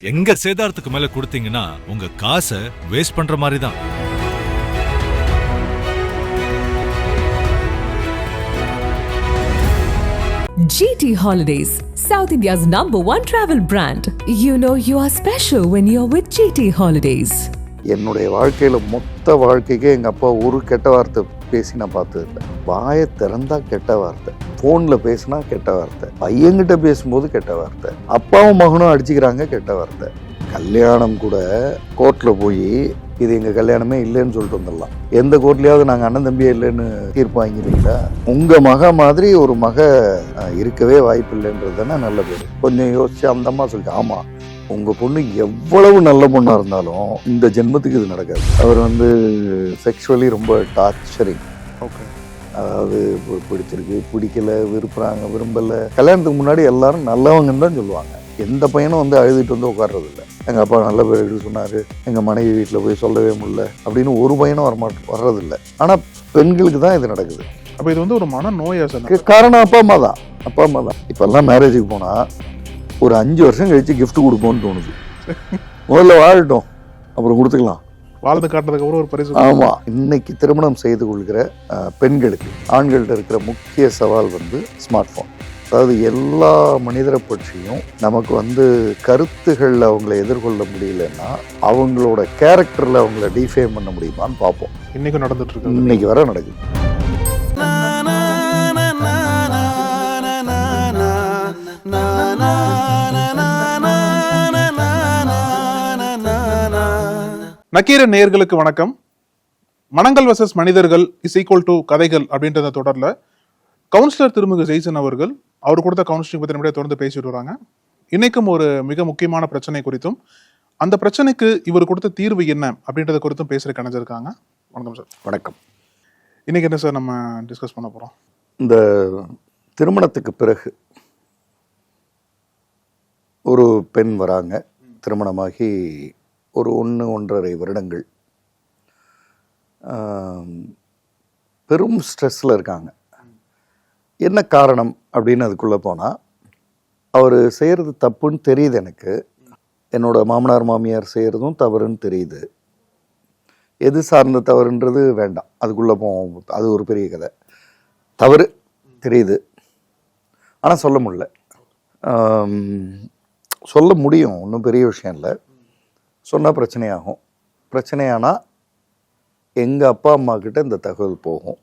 எங்க சேதாரத்துக்கு மேல கொடுத்தீங்கன்னா உங்க காசை வேஸ்ட் பண்ற மாதிரி தான். GT Holidays, South India's #1 travel brand. You know you are special when you're with GT Holidays. என்னுடைய வாழ்க்கையில் மொத்த வாழ்க்கைக்கே எங்கள் அப்பா ஒரு கெட்ட வார்த்தை பேசி நான் பார்த்ததில்லை. வாயை திறந்தா கெட்ட வார்த்தை, ஃபோனில் பேசினா கெட்ட வார்த்தை, பையன்கிட்ட பேசும்போது கெட்ட வார்த்தை, அப்பாவும் மகனும் அடிச்சுக்கிறாங்க கெட்ட வார்த்தை. கல்யாணம் கூட கோர்ட்டில் போய் இது எங்கள் கல்யாணமே இல்லைன்னு சொல்லிட்டு வந்துடலாம். எந்த கோர்ட்லேயாவது நாங்கள் அண்ணன் தம்பியே இல்லைன்னு தீர்ப்பு வாங்கிடுவீங்களா? உங்கள் மக மாதிரி ஒரு மக இருக்கவே வாய்ப்பு இல்லைன்றது தானே நல்ல பேர். கொஞ்சம் யோசிச்சு அந்த அம்மா சொல்லிட்டு, ஆமாம் உங்கள் பொண்ணு எவ்வளவு நல்ல பொண்ணாக இருந்தாலும் இந்த ஜென்மத்துக்கு இது நடக்காது. அவர் செக்ஷுவலி ரொம்ப டார்ச்சரிங். ஓகே, அதாவது பிடிச்சிருக்கு, பிடிக்கல, விரும்பலை. கல்யாணத்துக்கு முன்னாடி எல்லாரும் நல்லவங்கன்னு தான் சொல்லுவாங்க. எந்த பையனும் அழுதுட்டு உட்கார்றதில்லை. எங்கள் அப்பா நல்ல பேர் எடுத்து சொன்னார், எங்கள் மனைவி வீட்டில் போய் சொல்லவே முடியல அப்படின்னு ஒரு பையனும் வர்றதில்லை. ஆனால் பெண்களுக்கு தான் இது நடக்குது. அப்போ இது ஒரு மன நோயா சார்? காரணம் அப்பா அம்மா தான். இப்போல்லாம் மேரேஜுக்கு போனால் ஒரு 5 வருஷம் கழிச்சு கிஃப்ட் கொடுப்போம்னு தோணுது. முதல்ல வாழட்டும், அப்புறம் கொடுத்துக்கலாம். வாழ்ந்து காட்டுறதுக்கு அப்புறம் ஒரு பரிசு. ஆமாம், இன்னைக்கு திருமணம் செய்து கொள்கிற பெண்களுக்கு ஆண்கள்கிட்ட இருக்கிற முக்கிய சவால் ஸ்மார்ட் ஃபோன். அதாவது எல்லா மனிதரை பற்றியும் நமக்கு கருத்துகளில் அவங்கள எதிர்கொள்ள முடியலன்னா அவங்களோட கேரக்டரில் அவங்கள டிஃபேம் பண்ண முடியுமான்னு பார்ப்போம். இன்னைக்கு நடந்துட்டு இருக்கு, இன்னைக்கு வர நடக்குது. நக்கீரன் நேயர்களுக்கு வணக்கம். மனங்கள் வர்சஸ் மனிதர்கள் இஸ் ஈக்குவல் டு கதைகள் அப்படின்ற தொடர்ல கவுன்சிலர் திருமிகு ஜெய்சன் அவர்கள் அவர் கொடுத்த கவுன்சிலிங் பற்றி நம்மளே தொடர்ந்து பேசிட்டு வராங்க. இன்னைக்கும் ஒரு மிக முக்கியமான பிரச்சனை குறித்தும் அந்த பிரச்சனைக்கு இவர் கொடுத்த தீர்வு என்ன அப்படின்றத குறித்தும் பேசுற கணஞ்சிருக்காங்க. வணக்கம் சார். வணக்கம். இன்னைக்கு என்ன சார் நம்ம டிஸ்கஸ் பண்ண போறோம்? இந்த திருமணத்துக்கு பிறகு ஒரு பெண் வராங்க, திருமணமாகி ஒரு 1-1.5 வருடங்கள் பெரும் ஸ்ட்ரெஸ்ஸில் இருக்காங்க. என்ன காரணம் அப்படின்னு அதுக்குள்ளே போனால், அவர் செய்கிறது தப்புன்னு தெரியுது எனக்கு. என்னோட மாமனார் மாமியார் செய்கிறதும் தவறுன்னு தெரியுது. எது சார்ந்த தவறுன்றது வேண்டாம், அதுக்குள்ளே போவோம். அது ஒரு பெரிய கதை. தவறு தெரியுது, ஆனால் சொல்ல முடியல. சொல்ல முடியும், ஒன்றும் பெரிய விஷயம் இல்லை. சொன்னால் பிரச்சனையாகும். பிரச்சனையானால் எங்கள் அப்பா அம்மா கிட்ட இந்த தகவல் போகும்.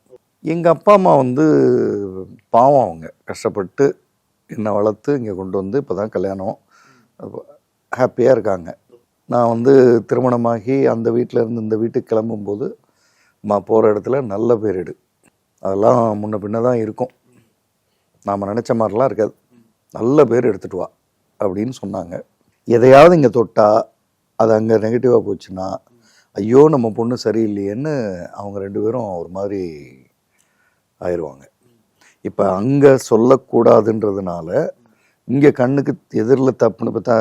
எங்கள் அப்பா அம்மா பாவம், அவங்க கஷ்டப்பட்டு என்னை வளர்த்து இங்கே கொண்டு இப்போ தான் கல்யாணம், ஹாப்பியாக இருக்காங்க. நான் திருமணமாகி அந்த வீட்டில் இருந்து இந்த வீட்டுக்கு கிளம்பும்போது, அம்மா போகிற இடத்துல நல்ல பேர் எடு, அதெல்லாம் முன்ன பின்ன தான் இருக்கும், நாம் நினச்ச மாதிரிலாம் இருக்காது, நல்ல பேர் எடுத்துகிட்டு வா அப்படின்னு சொன்னாங்க. எதையாவது இங்கே தொட்டால் அது அங்கே நெகட்டிவாக போச்சுன்னா, ஐயோ நம்ம பொண்ணு சரியில்லையேன்னு அவங்க 2 பேரும் ஒரு மாதிரி ஆயிடுவாங்க. இப்போ அங்கே சொல்லக்கூடாதுன்றதுனால இங்கே கண்ணுக்கு எதிரில் தப்புன்னு பார்த்தா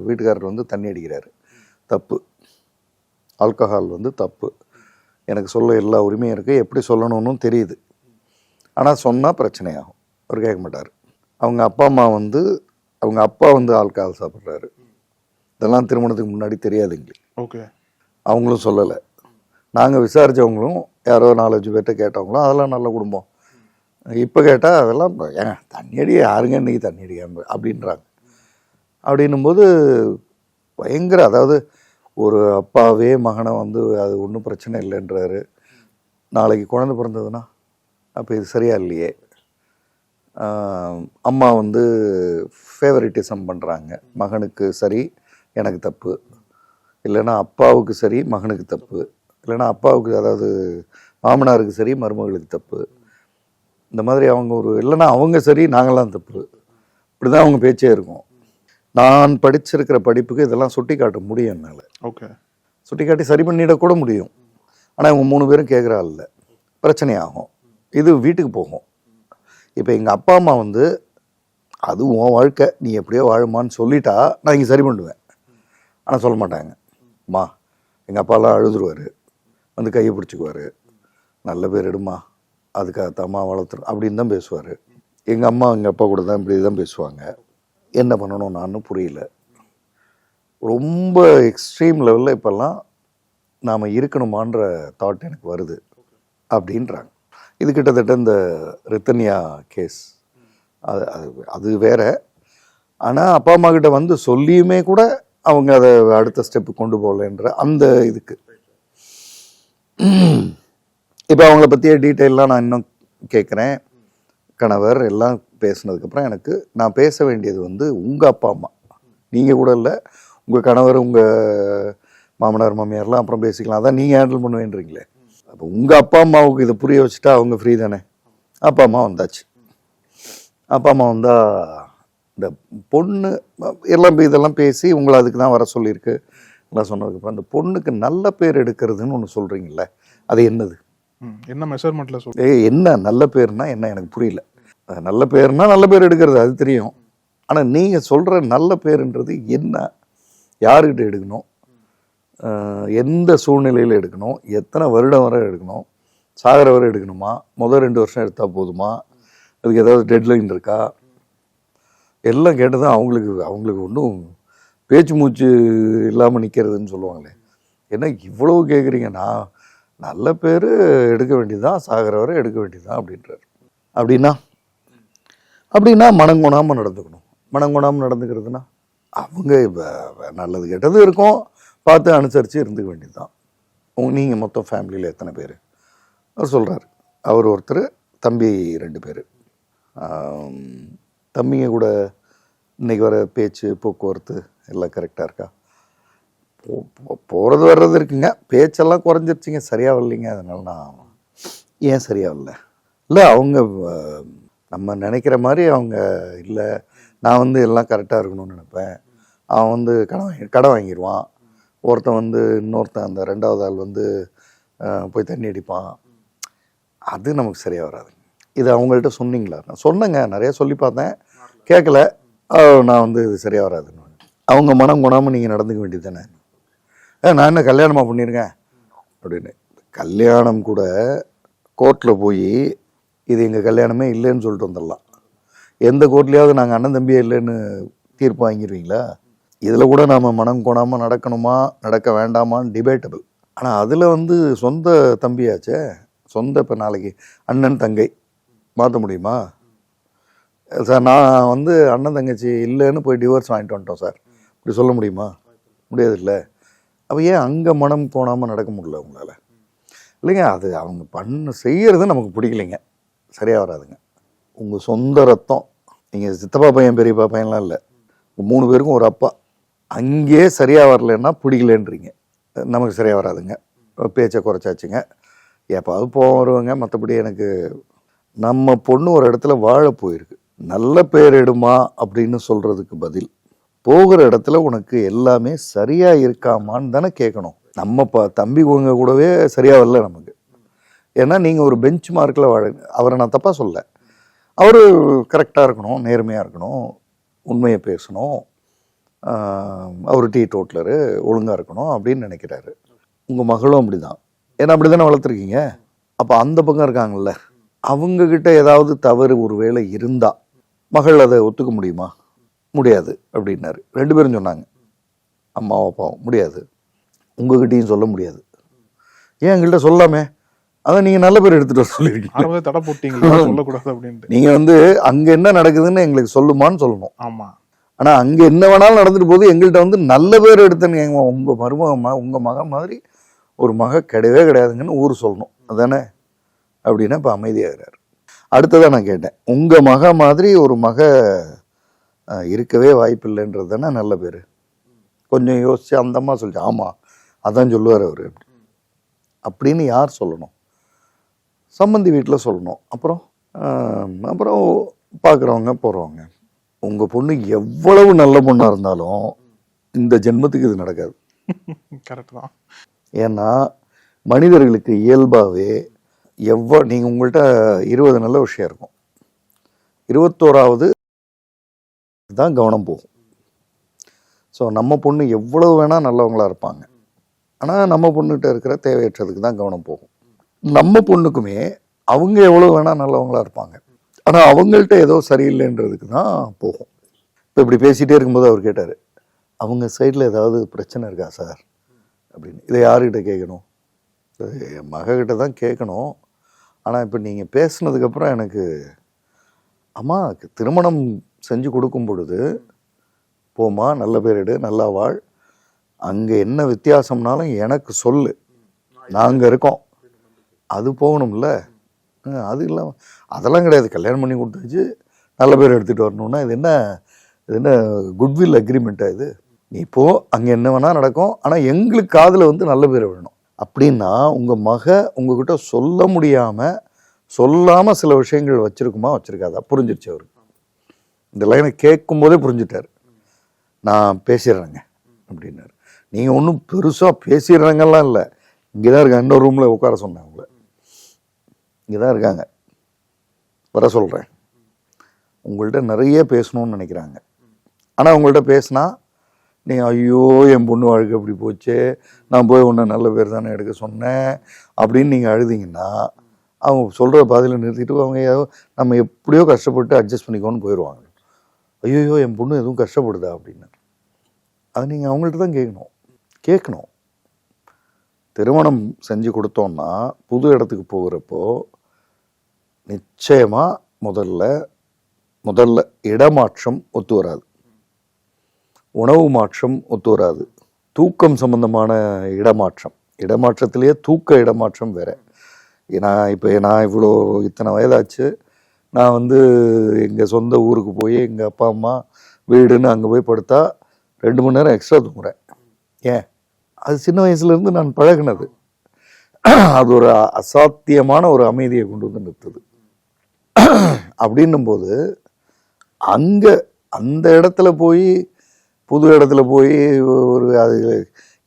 வீட்டுக்காரர் தண்ணி அடிக்கிறாரு, தப்பு. ஆல்கஹால் தப்பு. எனக்கு சொல்ல எல்லா உரிமையும் இருக்குது, எப்படி சொல்லணும்னு தெரியுது. ஆனால் சொன்னால் பிரச்சனையாகும். அவர் கேட்க மாட்டார். அவங்க அப்பா அம்மா அவங்க அப்பா ஆல்கஹால் சாப்பிட்றாரு. இதெல்லாம் திருமணத்துக்கு முன்னாடி தெரியாதுங்களே. ஓகே, அவங்களும் சொல்லலை. நாங்கள் விசாரித்தவங்களும் யாரோ 4-5 பேர்கிட்ட கேட்டவங்களும் அதெல்லாம் நல்ல குடும்பம். இப்போ கேட்டால் அதெல்லாம் ஏங்க தண்ணி அடி, யாருங்க இன்றைக்கி தண்ணி அடிக்காம அப்படின்றாங்க. அப்படின்னும்போது பயங்கர, அதாவது ஒரு அப்பாவே மகனை அது ஒன்றும் பிரச்சனை இல்லைன்றாரு. நாளைக்கு குழந்தை பிறந்ததுன்னா அப்போ இது சரியா இல்லையே. அம்மா ஃபேவரிட்டிசம் பண்ணுறாங்க, மகனுக்கு சரி எனக்கு தப்பு, இல்லைன்னா அப்பாவுக்கு சரி மகனுக்கு தப்பு, இல்லைன்னா அப்பாவுக்கு அதாவது மாமனாருக்கு சரி மருமகளுக்கு தப்பு. இந்த மாதிரி அவங்க இல்லைன்னா அவங்க சரி நாங்களாம் தப்பு, இப்படி தான் அவங்க பேச்சே இருக்கும். நான் படிச்சிருக்கிற படிப்புக்கு இதெல்லாம் சுட்டி காட்ட முடியும் என்னால். ஓகே, சுட்டி காட்டி சரி பண்ணிடக்கூட முடியும். ஆனால் இவங்க 3 பேரும் கேட்குறா இல்லை, பிரச்சனையாகும். இது வீட்டுக்கு போகும். இப்போ எங்கள் அப்பா அம்மா அது உன் வாழ்க்கை, நீ எப்படியோ வாழுமான்னு சொல்லிட்டா நான் இங்கே சரி பண்ணுவேன். ஆனால் சொல்ல மாட்டாங்க. அம்மா, எங்கள் அப்பாலாம் அழுதுருவார், கையை பிடிச்சிக்குவார், நல்ல பேர் எடுமா, அதுக்காக அம்மா வளர்த்துரும் அப்படின்னு தான் பேசுவார். எங்கள் அம்மா எங்கள் அப்பா கூட தான் இப்படி தான் பேசுவாங்க. என்ன பண்ணணும் நான் புரியல. ரொம்ப எக்ஸ்ட்ரீம் லெவலில் இப்போல்லாம் நாம் இருக்கணுமான்ற தாட் எனக்கு வருது அப்படின்றாங்க. இது கிட்டத்தட்ட இந்த ரித்தன்யா கேஸ் அது அது அது வேற. ஆனால் அப்பா அம்மா கிட்ட வந்து சொல்லியுமே கூட அவங்க அதை அடுத்த ஸ்டெப்பு கொண்டு போகலன்ற அந்த இதுக்கு இப்போ அவங்கள பற்றிய டீட்டெயிலாம் நான் இன்னும் கேட்குறேன். கணவர் எல்லாம் பேசுனதுக்கப்புறம் எனக்கு நான் பேச வேண்டியது வந்து உங்கள் அப்பா அம்மா, நீங்கள் கூட இல்லை, உங்கள் கணவர் உங்கள் மாமனார் மாமியார்லாம் அப்புறம் பேசிக்கலாம், அதான் நீங்கள் ஹேண்டில் பண்ணுவேன்றீங்களே. அப்போ உங்கள் அப்பா அம்மாவுக்கு இதை புரிய வச்சுட்டா அவங்க ஃப்ரீ தானே. அப்பா அம்மா வந்தாச்சு. அப்பா அம்மா வந்தால் இந்த பொண்ணு எல்லாம் இதெல்லாம் பேசி உங்களை அதுக்கு தான் வர சொல்லியிருக்கு எல்லாம் சொன்னதுக்கப்புறம் அந்த பொண்ணுக்கு நல்ல பேர் எடுக்கிறதுன்னு ஒன்று சொல்கிறீங்களே, அது என்னது? என்ன மெஷர்மெண்ட்டில் சொல்லுங்க. என்ன நல்ல பேர்னா என்ன எனக்கு புரியல. நல்ல பேர்னா நல்ல பேர் எடுக்கிறது அது தெரியும். ஆனால் நீங்கள் சொல்கிற நல்ல பேருன்றது என்ன? யாருக்கிட்ட எடுக்கணும்? எந்த சூழ்நிலையில் எடுக்கணும்? எத்தனை வருடம் வரை எடுக்கணும்? சாகிற வரை எடுக்கணுமா? முதல் 2 வருஷம் எடுத்தால் போதுமா? அதுக்கு ஏதாவது டெட்லைன் இருக்கா? எல்லாம் கேட்டு தான் அவங்களுக்கு ஒன்றும் பேச்சு மூச்சு இல்லாமல் நிற்கிறதுன்னு சொல்லுவாங்களே. ஏன்னா இவ்வளவு கேட்குறீங்க. நான் நல்ல பேர் எடுக்க வேண்டியதுதான், சாகிற வரை எடுக்க வேண்டியதுதான் அப்படின்றார். அப்படின்னா மனங்கொணாமல் நடந்துக்கணும். மனங்கொணாமல் நடந்துக்கிறதுனா அவங்க நல்லது கெட்டது இருக்கும், பார்த்து அனுசரித்து இருந்துக்க வேண்டியது தான். நீங்கள் மொத்தம் ஃபேமிலியில் எத்தனை பேர்? அவர் சொல்கிறார். அவர் ஒருத்தர், தம்பி 2 பேர். தம்பிங்க கூட இன்றைக்கி வர பேச்சு போக்குவரத்து எல்லாம் கரெக்டாக இருக்கா? போகிறது வர்றது இருக்குங்க, பேச்செல்லாம் குறைஞ்சிருச்சிங்க, சரியாக வரலைங்க. அதனால நான் ஏன் சரியாக வரல? இல்லை அவங்க நம்ம நினைக்கிற மாதிரி அவங்க இல்லை. நான் வந்து எல்லாம் கரெக்டாக இருக்கணும்னு நினைப்பேன். அவன் வந்து கடன் வாங்கிடுவான். ஒருத்தன் வந்து இன்னொருத்தன் அந்த 2வது ஆள் வந்து போய் தண்ணி அடிப்பான். அது நமக்கு சரியாக வராது. இது அவங்கள்ட்ட சொன்னீங்களா? நான் சொன்னேங்க, நிறைய சொல்லி பார்த்தேன், கேட்கல. நான் வந்து இது சரியாக வராதுன்னு. அவங்க மனம் கொணாமல் நீங்கள் நடந்துக்க வேண்டியது தானே. நான் என்ன கல்யாணமாக பண்ணியிருக்கேன் அப்படின்னு. கல்யாணம் கூட கோர்ட்டில் போய் இது எங்கள் கல்யாணமே இல்லைன்னு சொல்லிட்டு வந்துடலாம். எந்த கோர்ட்லேயாவது நாங்கள் அண்ணன் தம்பியே இல்லைன்னு தீர்ப்பு வாங்கிடுவீங்களா? இதில் கூட நாம் மனம் கொணாமல் நடக்கணுமா நடக்க வேண்டாமான்னு டிபேட்டபிள். ஆனால் அதில் வந்து சொந்த தம்பியாச்சே, சொந்த இப்போ நாளைக்கு அண்ணன் தங்கை மாற்ற முடியுமா சார்? நான் வந்து அண்ணன் தங்கச்சி இல்லைன்னு போய் டிவோர்ஸ் வாங்கிட்டு வந்துட்டோம் சார், இப்படி சொல்ல முடியுமா? முடியாது இல்லை. அப்போ ஏன் அங்கே மனம் போனாமல் நடக்க முடியல உங்களால்? இல்லைங்க, அது அவங்க செய்கிறது நமக்கு பிடிக்கலைங்க, சரியாக வராதுங்க. உங்கள் சொந்த ரத்தம், நீங்கள் சித்தப்பா பையன் பெரியப்பா பையன்லாம் இல்லை, 3 பேருக்கும் ஒரு அப்பா, அங்கேயே சரியாக வரலன்னா பிடிக்கலன்றீங்க. நமக்கு சரியாக வராதுங்க. பேச்சை குறைச்சாச்சுங்க, ஏப்பாவது வருவாங்க. மற்றபடி எனக்கு நம்ம பொண்ணு ஒரு இடத்துல வாழ போயிருக்கு, நல்ல பேர் எடுமா அப்படின்னு சொல்கிறதுக்கு பதில் போகிற இடத்துல உனக்கு எல்லாமே சரியாக இருக்காமான்னு தானே கேட்கணும். நம்ம தம்பி உங்க கூடவே சரியாக வரல நமக்கு. ஏன்னா நீங்கள் ஒரு பெஞ்ச் மார்க்கில் அவரை நான் தப்பாக சொல்ல, அவர் கரெக்டாக இருக்கணும், நேர்மையாக இருக்கணும், உண்மையை பேசணும், அவர் டீ டோட்டலரு, ஒழுங்காக இருக்கணும் அப்படின்னு நினைக்கிறாரு. உங்கள் மகளும் அப்படி தான். ஏன்னா அப்படி தானே வளர்த்துருக்கீங்க. அப்போ அந்த பக்கம் இருக்காங்கல்ல, அவங்கக்கிட்ட ஏதாவது தவறு ஒரு வேளை இருந்தால் மகள் அதை ஒத்துக்க முடியுமா? முடியாது அப்படின்னாரு. 2 பேரும் சொன்னாங்க, அம்மாவும் அப்பாவும். முடியாது, உங்ககிட்டையும் சொல்ல முடியாது. ஏன் எங்கள்கிட்ட சொல்லாமே? அதான் நீங்கள் நல்ல பேர் எடுத்துகிட்டு வர சொல்லியிருக்கீங்க, தடை போட்டீங்களா சொல்லக்கூடாது அப்படின்ட்டு. நீங்கள் வந்து அங்கே என்ன நடக்குதுன்னு எங்களுக்கு சொல்லுமான்னு சொல்லணும். ஆமாம். ஆனால் அங்கே என்ன வேணாலும் நடந்துட்டு போது எங்கள்கிட்ட வந்து நல்ல பேர் எடுத்தேன்னு உங்கள் மருமக உங்கள் மகன் மாதிரி ஒரு மக கிடையவே கிடையாதுங்கன்னு ஊர் சொல்லணும், அதானே? அப்படின்னா இப்போ அமைதியாகிறார். அடுத்ததான் நான் கேட்டேன், உங்கள் மக மாதிரி ஒரு மக இருக்கவே வாய்ப்பு இல்லைன்றது தானே நல்ல பேர்? கொஞ்சம் யோசிச்சு அந்த அம்மா சொல்லிச்சு, ஆமாம் அதான் சொல்லுவார் அவர் அப்படின்னு யார் சொல்லணும்? சம்பந்தி வீட்டில் சொல்லணும். அப்புறம் பார்க்குறவங்க போகிறவங்க. உங்கள் பொண்ணு எவ்வளவு நல்ல பொண்ணாக இருந்தாலும் இந்த ஜென்மத்துக்கு இது நடக்காது. கரெக்ட் தான். ஏன்னா மனிதர்களுக்கு இயல்பாகவே நீங்கள் உங்கள்கிட்ட 20 நல்ல விஷயம் இருக்கும், 21வது தான் கவனம் போகும். ஸோ நம்ம பொண்ணு எவ்வளவு வேணால் நல்லவங்களாக இருப்பாங்க, ஆனால் நம்ம பொண்ணுகிட்ட இருக்கிற தேவையற்றதுக்கு தான் கவனம் போகும். நம்ம பொண்ணுக்குமே அவங்க எவ்வளோ வேணால் நல்லவங்களாக இருப்பாங்க, ஆனால் அவங்கள்ட்ட ஏதோ சரியில்லைன்றதுக்கு தான் போகும். இப்போ இப்படி பேசிகிட்டே இருக்கும்போது அவர் கேட்டார், அவங்க சைடில் ஏதாவது பிரச்சனை இருக்கா சார் அப்படின்னு. இதை யார்கிட்ட கேட்கணும்? என் மகக்கிட்ட தான் கேட்கணும். ஆனால் இப்போ நீங்கள் பேசுனதுக்கப்புறம் எனக்கு அம்மாவுக்கு திருமணம் செஞ்சு கொடுக்கும் பொழுது போமா, நல்ல பேர் எடு, நல்லா வாழ், அங்கே என்ன வித்தியாசம்னாலும் எனக்கு சொல்லு, நாங்கள் இருக்கோம், அது போகணும்ல. அது இல்லாமல் அதெல்லாம் கிடையாது, கல்யாணம் பண்ணி கொடுத்தாச்சு, நல்ல பேர் எடுத்துகிட்டு வரணும்னா இது என்ன குட்வில் அக்ரிமெண்ட்டாக இது? நீ போ, அங்கே என்ன வேணால் நடக்கும், ஆனால் எங்களுக்கு காதில் வந்து நல்ல பேர் வேணும். அப்படின்னா உங்கள் உங்ககிட்ட சொல்ல முடியாமல் சொல்லாமல் சில விஷயங்கள் வச்சுருக்குமா வச்சுருக்காதா? புரிஞ்சிருச்சு அவருக்கு. இந்த லைனை கேட்கும்போதே புரிஞ்சுட்டார். நான் பேசிடுறேங்க அப்படின்னாரு. நீங்கள் ஒன்றும் பெருசாக பேசிடுறாங்கலாம் இல்லை, இங்கே தான் இருக்காங்க, இன்னொரு ரூமில் உட்கார சொன்னேன் அவங்கள, இங்கே தான் இருக்காங்க, வர சொல்கிறேன், உங்கள்கிட்ட நிறைய பேசணும்னு நினைக்கிறாங்க. ஆனால் உங்கள்கிட்ட பேசினா நீங்கள் ஐயோ என் பொண்ணு வாழ்க்கை அப்படி போச்சு, நான் போய் ஒன்று நல்ல பேர் தானே எடுக்க சொன்னேன் அப்படின்னு நீங்கள் அழுதிங்கன்னா அவங்க சொல்கிற பாதையில் நிறுத்திட்டு அவங்க நம்ம எப்படியோ கஷ்டப்பட்டு அட்ஜஸ்ட் பண்ணிக்கோன்னு போயிடுவாங்க. ஐயோ என் பொண்ணு எதுவும் கஷ்டப்படுதா அப்படின்னு. அது நீங்கள் அவங்கள்ட்ட தான் கேட்கணும். திருமணம் செஞ்சு கொடுத்தோன்னா புது இடத்துக்கு போகிறப்போ நிச்சயமாக முதல்ல இடமாற்றம் ஒத்து வராது, உணவு மாற்றம் ஒத்து வராது, தூக்கம் சம்பந்தமான இடமாற்றத்திலேயே தூக்க இடமாற்றம் வேற. நான் இவ்வளோ இத்தனை வயதாச்சு, நான் வந்து எங்கள் சொந்த ஊருக்கு போய் எங்கள் அப்பா அம்மா வீடுன்னு அங்கே போய் படுத்தா 2 மணி நேரம் எக்ஸ்ட்ரா தூங்குறேன். ஏன்? அது சின்ன வயசுலேருந்து நான் பழகினது. அது ஒரு அசாத்தியமான ஒரு அமைதியை கொண்டு வந்து நிறுத்துது. அப்படின்னும் போது அங்கே அந்த இடத்துல போய் புது இடத்துல போய் ஒரு அது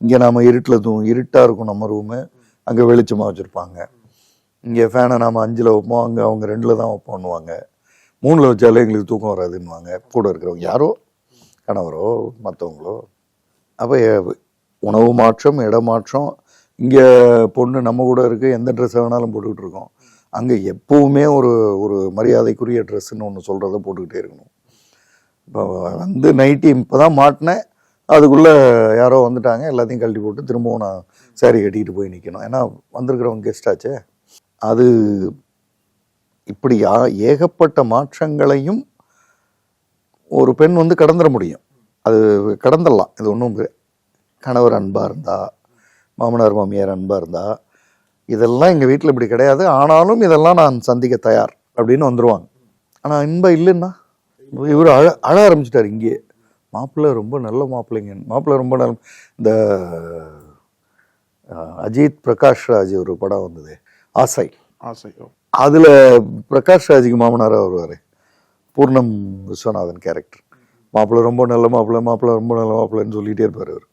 இங்கே நாம் இருட்டாக இருக்கும் நம்ம ரூமு, அங்கே வெளிச்சமாக வச்சுருப்பாங்க. இங்கே ஃபேனை நாம் 5ல் வைப்போம், அங்கே அவங்க 2ல் தான் வைப்போன்னுவாங்க. 3ல் வச்சாலே எங்களுக்கு தூக்கம் வராதுன்னுவாங்க கூட இருக்கிறவங்க, யாரோ கணவரோ மற்றவங்களோ. அப்போ உணவு மாற்றம், இடமாற்றம். இங்கே பொண்ணு நம்ம கூட இருக்குது, எந்த ட்ரெஸ் வேணாலும் போட்டுக்கிட்டு இருக்கோம். அங்கே எப்போவுமே ஒரு மரியாதைக்குரிய ட்ரெஸ்ஸுன்னு ஒன்று சொல்கிறத போட்டுக்கிட்டே இருக்கணும். இப்போ வந்து நைட்டி இப்போ தான் மாட்டினேன், அதுக்குள்ளே யாரோ வந்துட்டாங்க, எல்லாத்தையும் கழட்டி போட்டு திரும்பவும் நான் சாரி கட்டிக்கிட்டு போய் நிற்கணும். ஏன்னா வந்திருக்கிறவங்க கெஸ்டாச்சே. அது இப்படி ஏகப்பட்ட மாற்றங்களையும் ஒரு பெண் வந்து கடந்துட முடியும். அது கடந்துடலாம். இது ஒன்றும் கணவர் அன்பாக இருந்தா, மாமனார் மாமியார் அன்பாக இருந்தா, இதெல்லாம் எங்கள் வீட்டில் இப்படி கிடையாது, ஆனாலும் இதெல்லாம் நான் சந்திக்க தயார் அப்படின்னு வந்துடுவாங்க. ஆனால் அன்பா இல்லைன்னா இவர் அழ ஆரம்பிச்சிட்டார். இங்கே மாப்பிள்ளை ரொம்ப நல்ல மாப்பிள்ளை ரொம்ப நல்ல. இந்த அஜித் பிரகாஷ் ராஜ் ஒரு படம் வந்தது, ஆசை. அதில் பிரகாஷ் ராஜுக்கு மாமனாராக வருவார் பூர்ணம் விஸ்வநாதன் கேரக்டர். மாப்பிள்ளை ரொம்ப நல்ல மாப்பிள்ளை ரொம்ப நல்ல மாப்பிள்ளைன்னு சொல்லிகிட்டே இருப்பார் அவர்.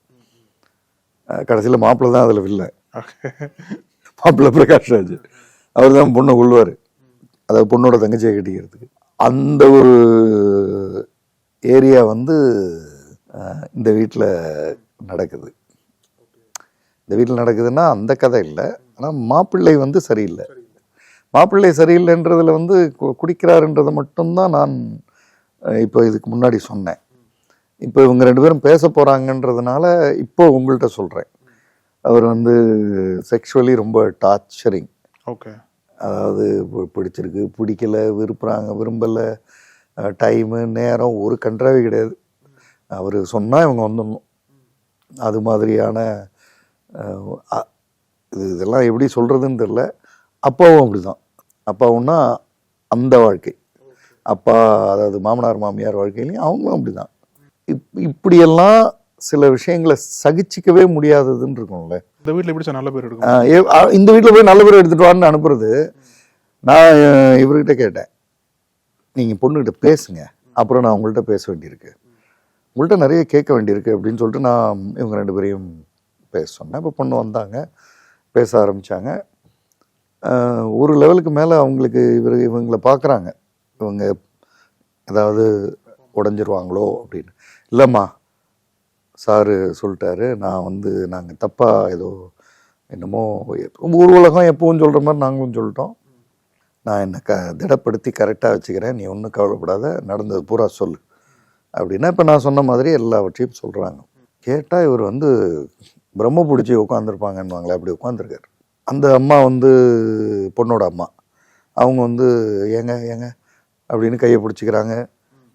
கடைசியில் மாப்பிள்ளை தான் அதில் இல்லை, மாப்பிள்ளை பிரகாஷ் ராஜ். அவர் தான் பொண்ணை கொள்வார், அதாவது பொண்ணோட தங்கச்சியை கட்டிக்கிறதுக்கு. அந்த ஒரு ஏரியா வந்து இந்த வீட்டில் நடக்குது. இந்த வீட்டில் நடக்குதுன்னா அந்த கதை இல்லை, ஆனால் மாப்பிள்ளை வந்து சரியில்லை. மாப்பிள்ளை சரியில்லைன்றதில் வந்து குடிக்கிறாருன்றதை மட்டும்தான் நான் இப்போ இதுக்கு முன்னாடி சொன்னேன். இப்போ இவங்க 2 பேரும் பேச போகிறாங்கன்றதுனால இப்போ உங்கள்கிட்ட சொல்கிறேன். அவர் வந்து செக்ஷுவலி ரொம்ப டார்ச்சரிங். ஓகே. அதாவது பிடிச்சிருக்கு, பிடிக்கல, விரும்பலை, டைமு நேரம் ஒரு கன்றாவே கிடையாது. அவர் சொன்னால் இவங்க வந்துடணும். அது மாதிரியான இதெல்லாம் எப்படி சொல்கிறதுன்னு தெரில. அப்பாவும் அப்படி தான். அப்பாவுன்னா அந்த வாழ்க்கை, அப்பா அதாவது மாமனார் மாமியார் வாழ்க்கையிலையும் அவங்களும் அப்படி தான். இப்படியெல்லாம் சில விஷயங்களை சகிச்சிக்கவே முடியாததுன்னு இருக்கும்ல. இந்த வீட்டில் எப்படி நல்ல பேர் எடுக்கும், இந்த வீட்டில் போய் நல்ல பேர் எடுத்துகிட்டு வான்னு அனுப்புறது. நான் இவர்கிட்ட கேட்டேன், நீங்கள் பொண்ணுக்கிட்ட பேசுங்க, அப்புறம் நான் உங்கள்கிட்ட பேச வேண்டியிருக்கு, உங்கள்கிட்ட நிறைய கேட்க வேண்டியிருக்கு அப்படின்னு சொல்லிட்டு நான் இவங்க 2 பேரையும் பேச சொன்னேன். இப்போ பொண்ணு வந்தாங்க, பேச ஆரம்பித்தாங்க. ஒரு லெவலுக்கு மேலே அவங்களுக்கு இவங்களை பார்க்குறாங்க, இவங்க ஏதாவது உடஞ்சிருவாங்களோ அப்படின்னு. இல்லைம்மா, சாரு சொல்லிட்டாரு, நான் வந்து நாங்கள் தப்பாக என்னமோ ஊர் உலகம் எப்பவும் சொல்கிற மாதிரி நாங்களும் சொல்லிட்டோம், நான் என்னை திடப்படுத்தி கரெக்டாக வச்சுக்கிறேன், நீ ஒன்றும் கவலைப்படாத, நடந்தது பூரா சொல்லு அப்படின்னா இப்போ நான் சொன்ன மாதிரி எல்லாவற்றையும் சொல்கிறாங்க. கேட்டால் இவர் வந்து பிரம்ம பிடிச்சி உட்காந்துருப்பாங்கன்னுவாங்களே, அப்படி உட்காந்துருக்காரு. அந்த அம்மா வந்து பொண்ணோட அம்மா, அவங்க வந்து ஏங்க ஏங்க அப்படின்னு கையை பிடிச்சிக்கிறாங்க,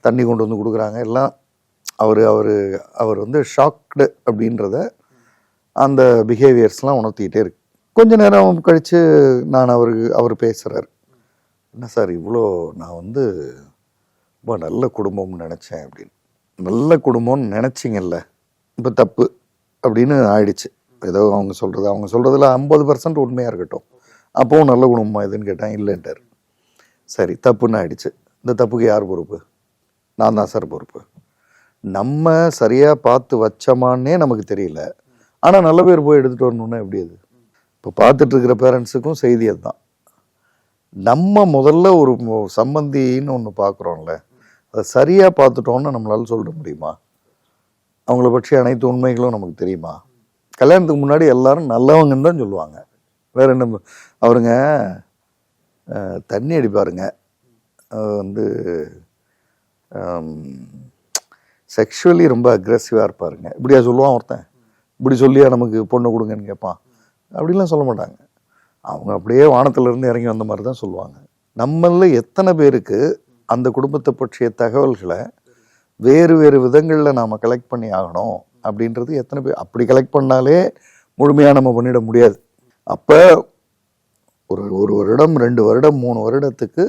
தண்ணி கொண்டு வந்து கொடுக்குறாங்க எல்லாம். அவர் வந்து ஷாக்டு அப்படின்றத அந்த பிஹேவியர்ஸ்லாம் உணர்த்திக்கிட்டே இருக்கு. கொஞ்ச நேரம் கழித்து அவர் பேசுகிறார். என்ன சார் இவ்வளோ, நான் வந்து ரொம்ப நல்ல குடும்பம்னு நினச்சேன் அப்படின்னு. நல்ல குடும்பம்னு நினச்சிங்கல்ல, இப்போ தப்பு அப்படின்னு ஆயிடுச்சு. ஏதோ அவங்க சொல்கிறதுல 50% உண்மையாக இருக்கட்டும், அப்போவும் நல்ல குடும்பமா இதுன்னு கேட்டேன், இல்லைன்ட்டார். சரி தப்புன்னு ஆயிடுச்சு. இந்த தப்புக்கு யார் பொறுப்பு? நான் தான் சார் பொறுப்பு. நம்ம சரியாக பார்த்து வச்சோமான்னே நமக்கு தெரியல, ஆனால் நல்ல பேர் போய் எடுத்துகிட்டு வரணுன்னா எப்படி? அது இப்போ பார்த்துட்ருக்கிற பேரண்ட்ஸுக்கும் செய்தி அதுதான். நம்ம முதல்ல ஒரு சம்பந்தின்னு ஒன்று பார்க்குறோம்ல, அதை சரியாக பார்த்துட்டோன்னு நம்மளால சொல்ல முடியுமா? அவங்கள பற்றி அனைத்து உண்மைகளும் நமக்கு தெரியுமா? கல்யாணத்துக்கு முன்னாடி எல்லாரும் நல்லவங்கன்னு தான் சொல்லுவாங்க. வேற என்ன, அவருங்க தண்ணி அடிப்பாருங்க, வந்து செக்ஷுவலி ரொம்ப அக்ரெசிவாக இருப்பாருங்க, இப்படியா சொல்லுவான் ஒருத்தன்? இப்படி சொல்லியா நமக்கு பொண்ணு கொடுங்கன்னு கேட்பான்? அப்படிலாம் சொல்ல மாட்டாங்க. அவங்க அப்படியே வானத்திலிருந்து இறங்கி வந்த மாதிரி தான் சொல்லுவாங்க. நம்மள எத்தனை பேருக்கு அந்த குடும்பத்தை பற்றிய தகவல்களை வேறு வேறு விதங்களில் நாம் கலெக்ட் பண்ணி ஆகணும் அப்படின்றது எத்தனை பேர்? அப்படி கலெக்ட் பண்ணாலே முழுமையாக நம்ம பண்ணிட முடியாது. அப்போ ஒரு வருடம், 2 வருடம், 3 வருடத்துக்கு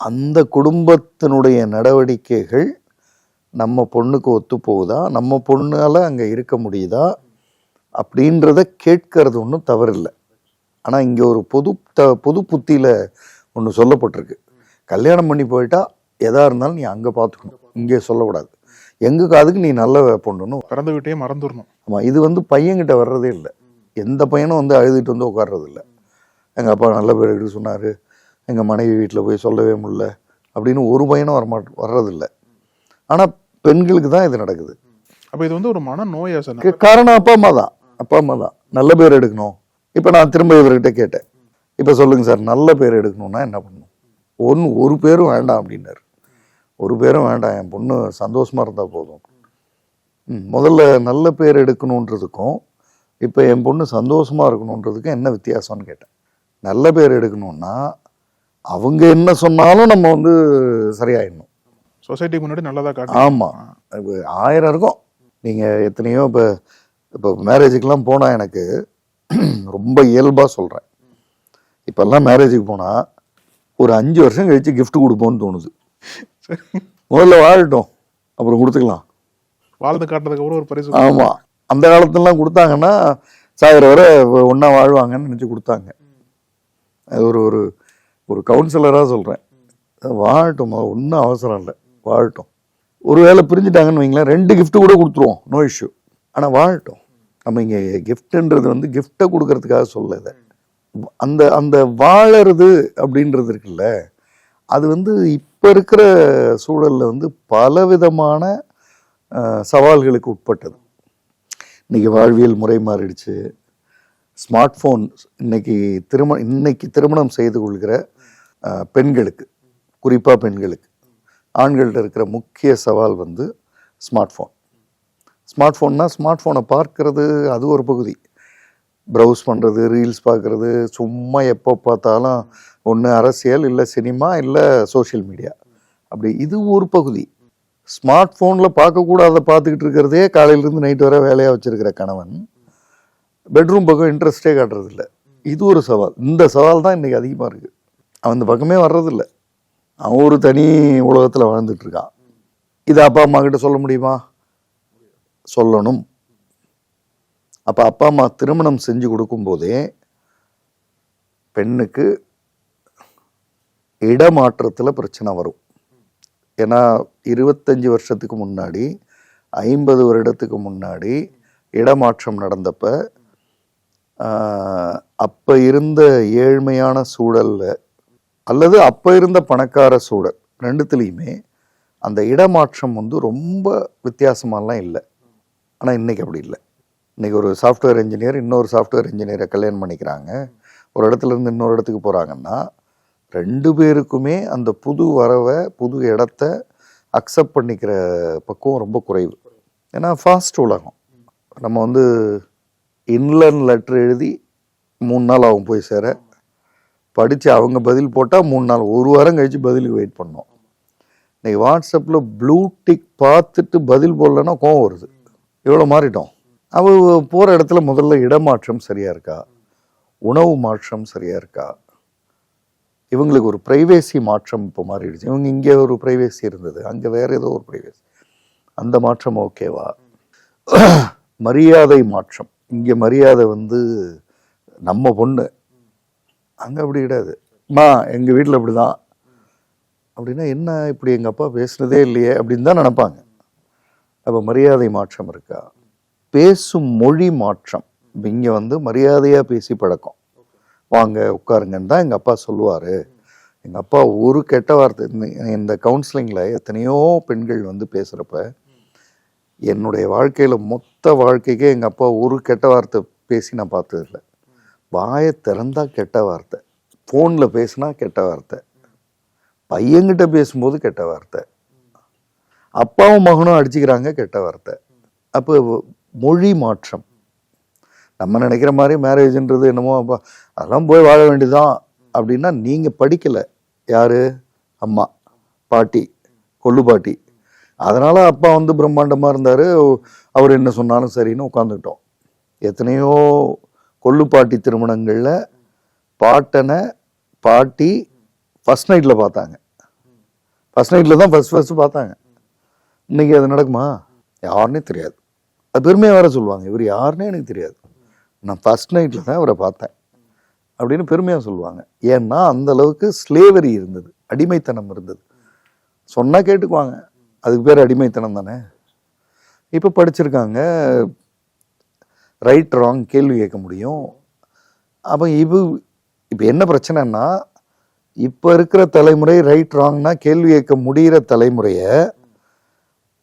அந்த குடும்பத்தினுடைய நடவடிக்கைகள் நம்ம பொண்ணுக்கு ஒத்து போகுதா, நம்ம பொண்ணால் அங்கே இருக்க முடியுதா அப்படின்றத கேட்கறது ஒன்றும் தவறில்லை. ஆனால் இங்கே ஒரு பொது புத்தியில் ஒன்று சொல்லப்பட்டிருக்கு. கல்யாணம் பண்ணி போயிட்டா எதாக இருந்தாலும் நீ அங்கே பார்த்துக்கணும், இங்கே சொல்லக்கூடாது. எங்கள் காதுக்கு நீ நல்ல பொண்ணுன்னு பிறந்து விட்டே மறந்துடணும். ஆமாம், இது வந்து பையன்கிட்ட வர்றதே இல்லை. எந்த பையனும் வந்து அழுதுட்டு வந்து உட்கார்றது இல்லை. எங்கள் அப்பா நல்ல பேர் எடுக்க சொன்னார், எங்கள் மனைவி வீட்டில் போய் சொல்லவே முடியல அப்படின்னு ஒரு பையனும் வர்றதில்லை. ஆனால் பெண்களுக்கு தான் இது நடக்குது. அப்போ இது வந்து ஒரு மன நோயா சார்? காரணம் அப்பா அம்மா தான் நல்ல பேர் எடுக்கணும். இப்போ நான் திரும்ப இவர்கிட்ட கேட்டேன், இப்போ சொல்லுங்கள் சார், நல்ல பேர் எடுக்கணும்னா என்ன பண்ணணும்? ஒரு பேரும் வேண்டாம் அப்படின்னாரு. ஒரு பேரும் வேண்டாம், என் பொண்ணு சந்தோஷமாக இருந்தால் போதும். முதல்ல நல்ல பேர் எடுக்கணுன்றதுக்கும் இப்போ என் பொண்ணு சந்தோஷமாக இருக்கணுன்றதுக்கும் என்ன வித்தியாசம்னு கேட்டேன். நல்ல பேர் எடுக்கணும்னா அவங்க என்ன சொன்னாலும் நம்ம வந்து சரியாயிடணும், சொசைட்டிக்கு முன்னாடி நல்லதாக காட்டு. ஆமாம், இப்போ 1000 இருக்கும். நீங்கள் எத்தனையோ இப்போ மேரேஜுக்கெலாம் போனால், எனக்கு ரொம்ப இயல்பாக சொல்கிறேன், இப்போல்லாம் மேரேஜுக்கு போனால் ஒரு 5 வருஷம் கழித்து கிஃப்ட் கொடுப்போம்னு தோணுது. முதல்ல வாழட்டும், அப்புறம் கொடுத்துக்கலாம். வாழ்ந்து காட்டுறதுக்கு அப்புறம் ஒரு பரிசு. ஆமாம், அந்த காலத்துலலாம் கொடுத்தாங்கன்னா சாகிற வரை ஒன்றா வாழ்வாங்கன்னு நினச்சி கொடுத்தாங்க. அது ஒரு கவுன்சிலராக சொல்கிறேன், வாழட்டும், ஒன்றும் அவசரம் இல்லை, வாழட்டும். ஒரு வேளை பிரிஞ்சுட்டாங்கன்னு வைங்களேன், 2 கிஃப்ட்டு கூட கொடுத்துருவோம், நோ இஷ்யூ. ஆனால் வாழட்டும். நம்ம இங்கே கிஃப்ட்டுன்றது வந்து கிஃப்டை கொடுக்கறதுக்காக சொல்லலை. அந்த வாழறது அப்படின்றது இருக்குல்ல, அது வந்து இப்போ இருக்கிற சூழலில் வந்து பலவிதமான சவால்களுக்கு உட்பட்டது. இன்றைக்கி வாழ்வியல் முறை மாறிடுச்சு. ஸ்மார்ட் ஃபோன் இன்னைக்கு திருமணம் செய்து கொள்கிற பெண்களுக்கு, குறிப்பாக பெண்களுக்கு, ஆண்கள்கிட்ட இருக்கிற முக்கிய சவால் வந்து ஸ்மார்ட் ஃபோன். ஸ்மார்ட் ஃபோனை பார்க்கறது அது ஒரு பகுதி, ப்ரௌஸ் பண்ணுறது, ரீல்ஸ் பார்க்குறது, சும்மா எப்போ பார்த்தாலும் ஒன்று அரசியல், இல்லை சினிமா, இல்லை சோஷியல் மீடியா, அப்படி இது ஒரு பகுதி. ஸ்மார்ட் ஃபோனில் பார்க்கக்கூடாத பார்த்துக்கிட்டு இருக்கிறதே காலையிலேருந்து நைட்டு வரை வேலையாக வச்சுருக்கிற கணவன் பெட்ரூம் பக்கம் இன்ட்ரெஸ்டே காட்டுறதில்ல. இது ஒரு சவால். இந்த சவால் தான் இன்றைக்கி அதிகமாக இருக்குது. அவன் இந்த பக்கமே வர்றதில்லை, அவன் ஒரு தனி உலகத்தில் வாழ்ந்துட்டுருக்கான். இது அப்பா அம்மா கிட்ட சொல்ல முடியுமா? சொல்லணும். அப்போ அப்பா அம்மா திருமணம் செஞ்சு கொடுக்கும்போதே பெண்ணுக்கு இடமாற்றத்தில் பிரச்சனை வரும். ஏன்னா 25 வருஷத்துக்கு முன்னாடி, 50 வருடத்துக்கு முன்னாடி இடமாற்றம் நடந்தப்ப அப்போ இருந்த ஏழ்மையான சூழலில் அல்லது அப்போ இருந்த பணக்கார சூழல் ரெண்டுத்துலேயுமே அந்த இடமாற்றம் வந்து ரொம்ப வித்தியாசமாலாம் இல்லை. ஆனால் இன்றைக்கி அப்படி இல்லை. இன்றைக்கி ஒரு சாஃப்ட்வேர் இன்ஜினியர் இன்னொரு சாஃப்ட்வேர் இன்ஜினியரை கல்யாணம் பண்ணிக்கிறாங்க, ஒரு இடத்துலேருந்து இன்னொரு இடத்துக்கு போகிறாங்கன்னா 2 பேருக்குமே அந்த புது வரவை, புது இடத்த, அக்செப்ட் பண்ணிக்கிற பக்குவம் ரொம்ப குறைவு. ஏன்னா ஃபாஸ்ட் உலகம். நம்ம வந்து இன்லர்ன் லெட்டர் எழுதி 3 நாள் ஆகும் போய் சேர, படித்து அவங்க பதில் போட்டால் 3 நாள், 1 வாரம் கழித்து பதிலுக்கு வெயிட் பண்ணோம். இன்னைக்கு வாட்ஸ்அப்பில் ப்ளூ டிக் பார்த்துட்டு பதில் போடலன்னா கோவம் வருது. எவ்வளோ மாறிட்டோம். அவள் போகிற இடத்துல முதல்ல இடமாற்றம் சரியாக இருக்கா, உணவு மாற்றம் சரியாக இருக்கா, இவங்களுக்கு ஒரு ப்ரைவேசி மாற்றம் இப்போ மாறிடுச்சு. இவங்க இங்கே ஒரு ப்ரைவேசி இருந்தது, அங்கே வேறு ஏதோ ஒரு ப்ரைவேசி, அந்த மாற்றம் ஓகேவா? மரியாதை மாற்றம். இங்கே மரியாதை வந்து நம்ம பொண்ணு, அங்கே அப்படி கிடையாது. அம்மா எங்கள் வீட்டில் அப்படி தான் அப்படின்னா என்ன, இப்படி எங்கள் அப்பா பேசுனதே இல்லையே அப்படின்னு தான் நினைப்பாங்க. அப்போ மரியாதை மாற்றம் இருக்கா? பேசும் மொழி மாற்றம். இங்கே வந்து மரியாதையாக பேசி பழக்கம். வாங்க உட்காருங்கன்னு தான் எங்கள் அப்பா சொல்லுவார். எங்கள் அப்பா ஒரு கெட்ட வார்த்தை, இந்த கவுன்சிலிங்கில் எத்தனையோ பெண்கள் வந்து பேசுகிறப்ப, என்னுடைய வாழ்க்கையில் மொத்த வாழ்க்கைக்கே எங்கள் அப்பா ஒரு கெட்ட வார்த்தை பேசி நான் பார்த்ததில்லை. வாயை திறந்தா கெட்ட வார்த்தை, ஃபோனில் பேசினா கெட்ட வார்த்தை, பையன்கிட்ட பேசும்போது கெட்ட வார்த்தை, அப்பாவும் மகனும் அடிச்சுக்கிறாங்க கெட்ட வார்த்தை. அப்போ மொழி மாற்றம். நம்ம நினைக்கிற மாதிரி மேரேஜ்ன்றது என்னமோ அப்பா அதெல்லாம் போய் வாழ வேண்டியதான் அப்படின்னா, நீங்கள் படிக்கலை. யார்? அம்மா, பாட்டி, கொள்ளு பாட்டி. அதனால் அப்பா வந்து பிரம்மாண்டமாக இருந்தார், அவர் என்ன சொன்னாலும் சரின்னு உட்காந்துக்கிட்டோம். எத்தனையோ கொள்ளு பாட்டி திருமணங்களில் பாட்டனை பாட்டி ஃபஸ்ட் நைட்டில் பார்த்தாங்க. ஃபஸ்ட் நைட்டில் தான் ஃபஸ்ட்டு பார்த்தாங்க. இன்றைக்கி அது நடக்குமா? யாருன்னே தெரியாது. அது பெருமையாக வேறு சொல்லுவாங்க, இவர் யாருன்னே எனக்கு தெரியாது, நான் ஃபஸ்ட் நைட்டில் தான் இவரை பார்த்தேன் அப்படின்னு பெருமையாக சொல்லுவாங்க. ஏன்னா அந்த அளவுக்கு ஸ்லேவரி இருந்தது, அடிமைத்தனம் இருந்தது. சொன்னால் கேட்டுக்குவாங்க, அதுக்கு பேர் அடிமைத்தனம் தானே. இப்போ படிச்சிருக்காங்க, ரைட் ராங் கேள்வி கேட்க முடியும். அப்போ இப்போ என்ன பிரச்சனைன்னா, இப்போ இருக்கிற தலைமுறை ரைட் ராங்னா கேள்வி கேட்க முடிகிற தலைமுறையை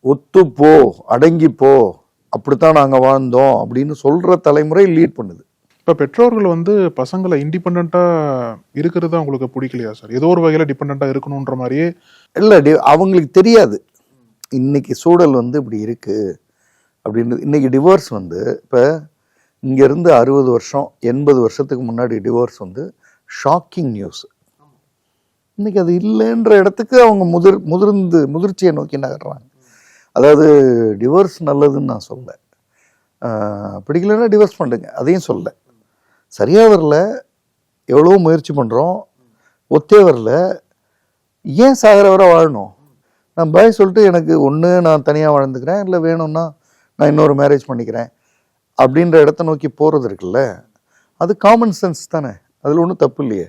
ஒத்துப்போ, அடங்கிப்போ, அப்படித்தான் நாங்கள் வாழ்ந்தோம் அப்படின்னு சொல்கிற தலைமுறை லீட் பண்ணுது. இப்போ பெற்றோர்கள் வந்து பசங்களை இண்டிபெண்ட்டாக இருக்கிறது அவங்களுக்கு பிடிக்கலையா சார்? ஏதோ ஒரு வகையில் டிபெண்ட்டாக இருக்கணுன்ற மாதிரியே இல்லை, அவங்களுக்கு தெரியாது இன்னைக்கு சூழல் வந்து இப்படி இருக்குது அப்படின்றது. இன்னைக்கு டிவோர்ஸ் வந்து இப்போ இங்கேருந்து 60 வருஷம் 80 வருஷத்துக்கு முன்னாடி டிவோர்ஸ் வந்து ஷாக்கிங் நியூஸ். இன்னைக்கு அது இல்லைன்ற இடத்துக்கு அவங்க முதிர்ச்சியை நோக்கி நகர்றாங்க. அதாவது டிவோர்ஸ் நல்லதுன்னு நான் சொல்ல, பிடிக்கலன்னா டிவோர்ஸ் பண்ணுங்க அதையும் சொல்ல. சரியாக வரல, எவ்வளோ முயற்சி பண்ணுறோம், ஒத்தே வரல, ஏன் சாகிற வரை வாழணும்? நான் பாய் சொல்லிட்டு எனக்கு ஒன்று நான் தனியாக வாழ்ந்துக்கிறேன், இல்லை வேணும்னா நான் இன்னொரு மேரேஜ் பண்ணிக்கிறேன் அப்படின்ற இடத்த நோக்கி போகிறது இருக்குல்ல, அது காமன் சென்ஸ் தானே, அதில் ஒன்றும் தப்பு இல்லையே.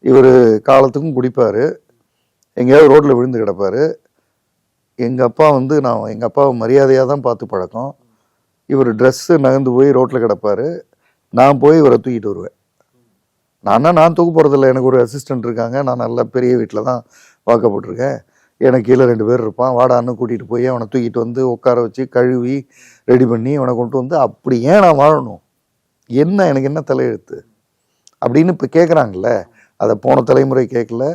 இவர் காலத்துக்கும் குடிப்பார், எங்கேயாவது ரோட்டில் விழுந்து கிடப்பார். எங்கள் அப்பா வந்து எங்கள் அப்பாவை மரியாதையாக தான் பார்த்து பழக்கம். இவர் ட்ரெஸ்ஸு நகர்ந்து போய் ரோட்டில் கிடப்பார், நான் போய் இவரை தூக்கிட்டு வருவேன். நான் தூக்க போகிறதில்ல, எனக்கு ஒரு அசிஸ்டண்ட் இருக்காங்க, நான் நல்ல பெரிய வீட்டில் தான் வாக்கப்பட்டிருக்கேன், எனக்கு கீழே 2 பேர் இருப்பான், வாடான்னு கூட்டிகிட்டு போய் அவனை தூக்கிட்டு வந்து உட்கார வச்சு கழுவி ரெடி பண்ணி அவனை கொண்டு வந்து, அப்படி ஏன் நான் வாழணும், என்ன எனக்கு என்ன தலையெழுத்து அப்படின்னு இப்போ கேட்குறாங்கல்ல. அதை போன தலைமுறை கேட்கல,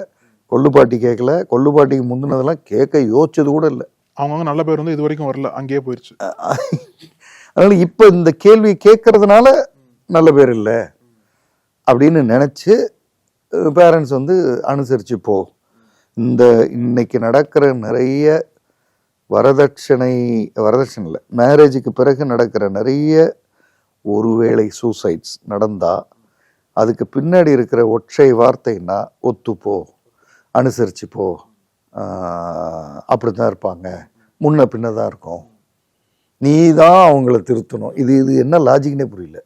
கொள்ளுப்பாட்டி கேட்கல, கொள்ளுப்பாட்டிக்கு முந்தினதெல்லாம் கேட்க யோசிச்சது கூட இல்லை. அவங்க நல்ல பேர் வந்து இது வரைக்கும் வரல, அங்கேயே போயிடுச்சு. அதனால் இப்போ இந்த கேள்வி கேட்கறதுனால நல்ல பேர் இல்லை அப்படின்னு நினச்சி பேரண்ட்ஸ் வந்து அனுசரித்து போ. இன்னைக்கு நடக்கிற நிறைய வரதட்சணை இல்லை, மேரேஜுக்கு பிறகு நடக்கிற நிறைய ஒருவேளை சூசைட்ஸ் நடந்தால் அதுக்கு பின்னாடி இருக்கிற ஒற்றை வார்த்தைன்னா ஒத்துப்போ, அனுசரித்து போ, அப்படி தான் இருப்பாங்க, முன்ன பின்ன தான் இருக்கும், நீ தான் அவங்கள திருத்தணும். இது என்ன லாஜிக்னே புரியல.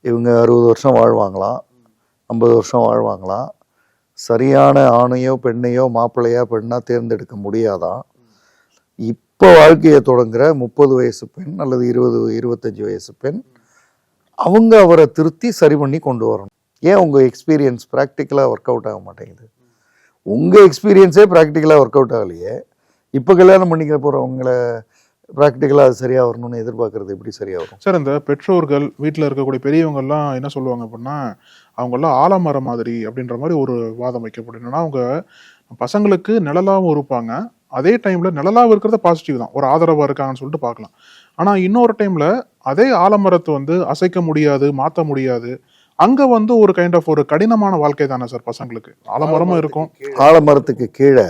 இவங்க 60 வருஷம் வாழ்வாங்களாம், 50 வருஷம் வாழ்வாங்களாம், சரியான ஆணையோ பெண்ணையோ மாப்பிள்ளையா பெண்ணா தேர்ந்தெடுக்க முடியாதான். இப்போ வாழ்க்கையை தொடங்குற 30 வயசு பெண் அல்லது 20-25 வயசு பெண் அவங்க அவரை திருத்தி சரி பண்ணி கொண்டு வரணும். ஏன் உங்கள் எக்ஸ்பீரியன்ஸ் ப்ராக்டிக்கலாக ஒர்க் அவுட் ஆக மாட்டேங்குது? உங்கள் எக்ஸ்பீரியன்ஸே ப்ராக்டிக்கலாக ஒர்க் அவுட் ஆகலையே, இப்போ கல்யாணம் பண்ணிக்க போகிறவங்களை ப்ராக்டிக்கலாக அது சரியாக வரணும்னு எதிர்பார்க்கறது எப்படி சரியாக வரும் சார்? இந்த பெற்றோர்கள் வீட்டில் இருக்கக்கூடிய பெரியவங்கெல்லாம் என்ன சொல்லுவாங்க அப்படின்னா, அவங்கெல்லாம் ஆலமரம் மாதிரி அப்படின்ற மாதிரி ஒரு வாதம் வைக்கப்படும். என்னன்னா, அவங்க பசங்களுக்கு நிழலாகவும் இருப்பாங்க, அதே டைம்ல நிழலாக இருக்கிறது பாசிட்டிவ் தான், ஒரு ஆதரவா இருக்காங்கன்னு சொல்லிட்டு பார்க்கலாம். ஆனா இன்னொரு டைம்ல அதே ஆலமரத்தை வந்து அசைக்க முடியாது, மாற்ற முடியாது. அங்க வந்து ஒரு கைண்ட் ஆஃப் ஒரு கடினமான வாழ்க்கை தானே சார் பசங்களுக்கு. ஆலமரமும் இருக்கும். ஆலமரத்துக்கு கீழே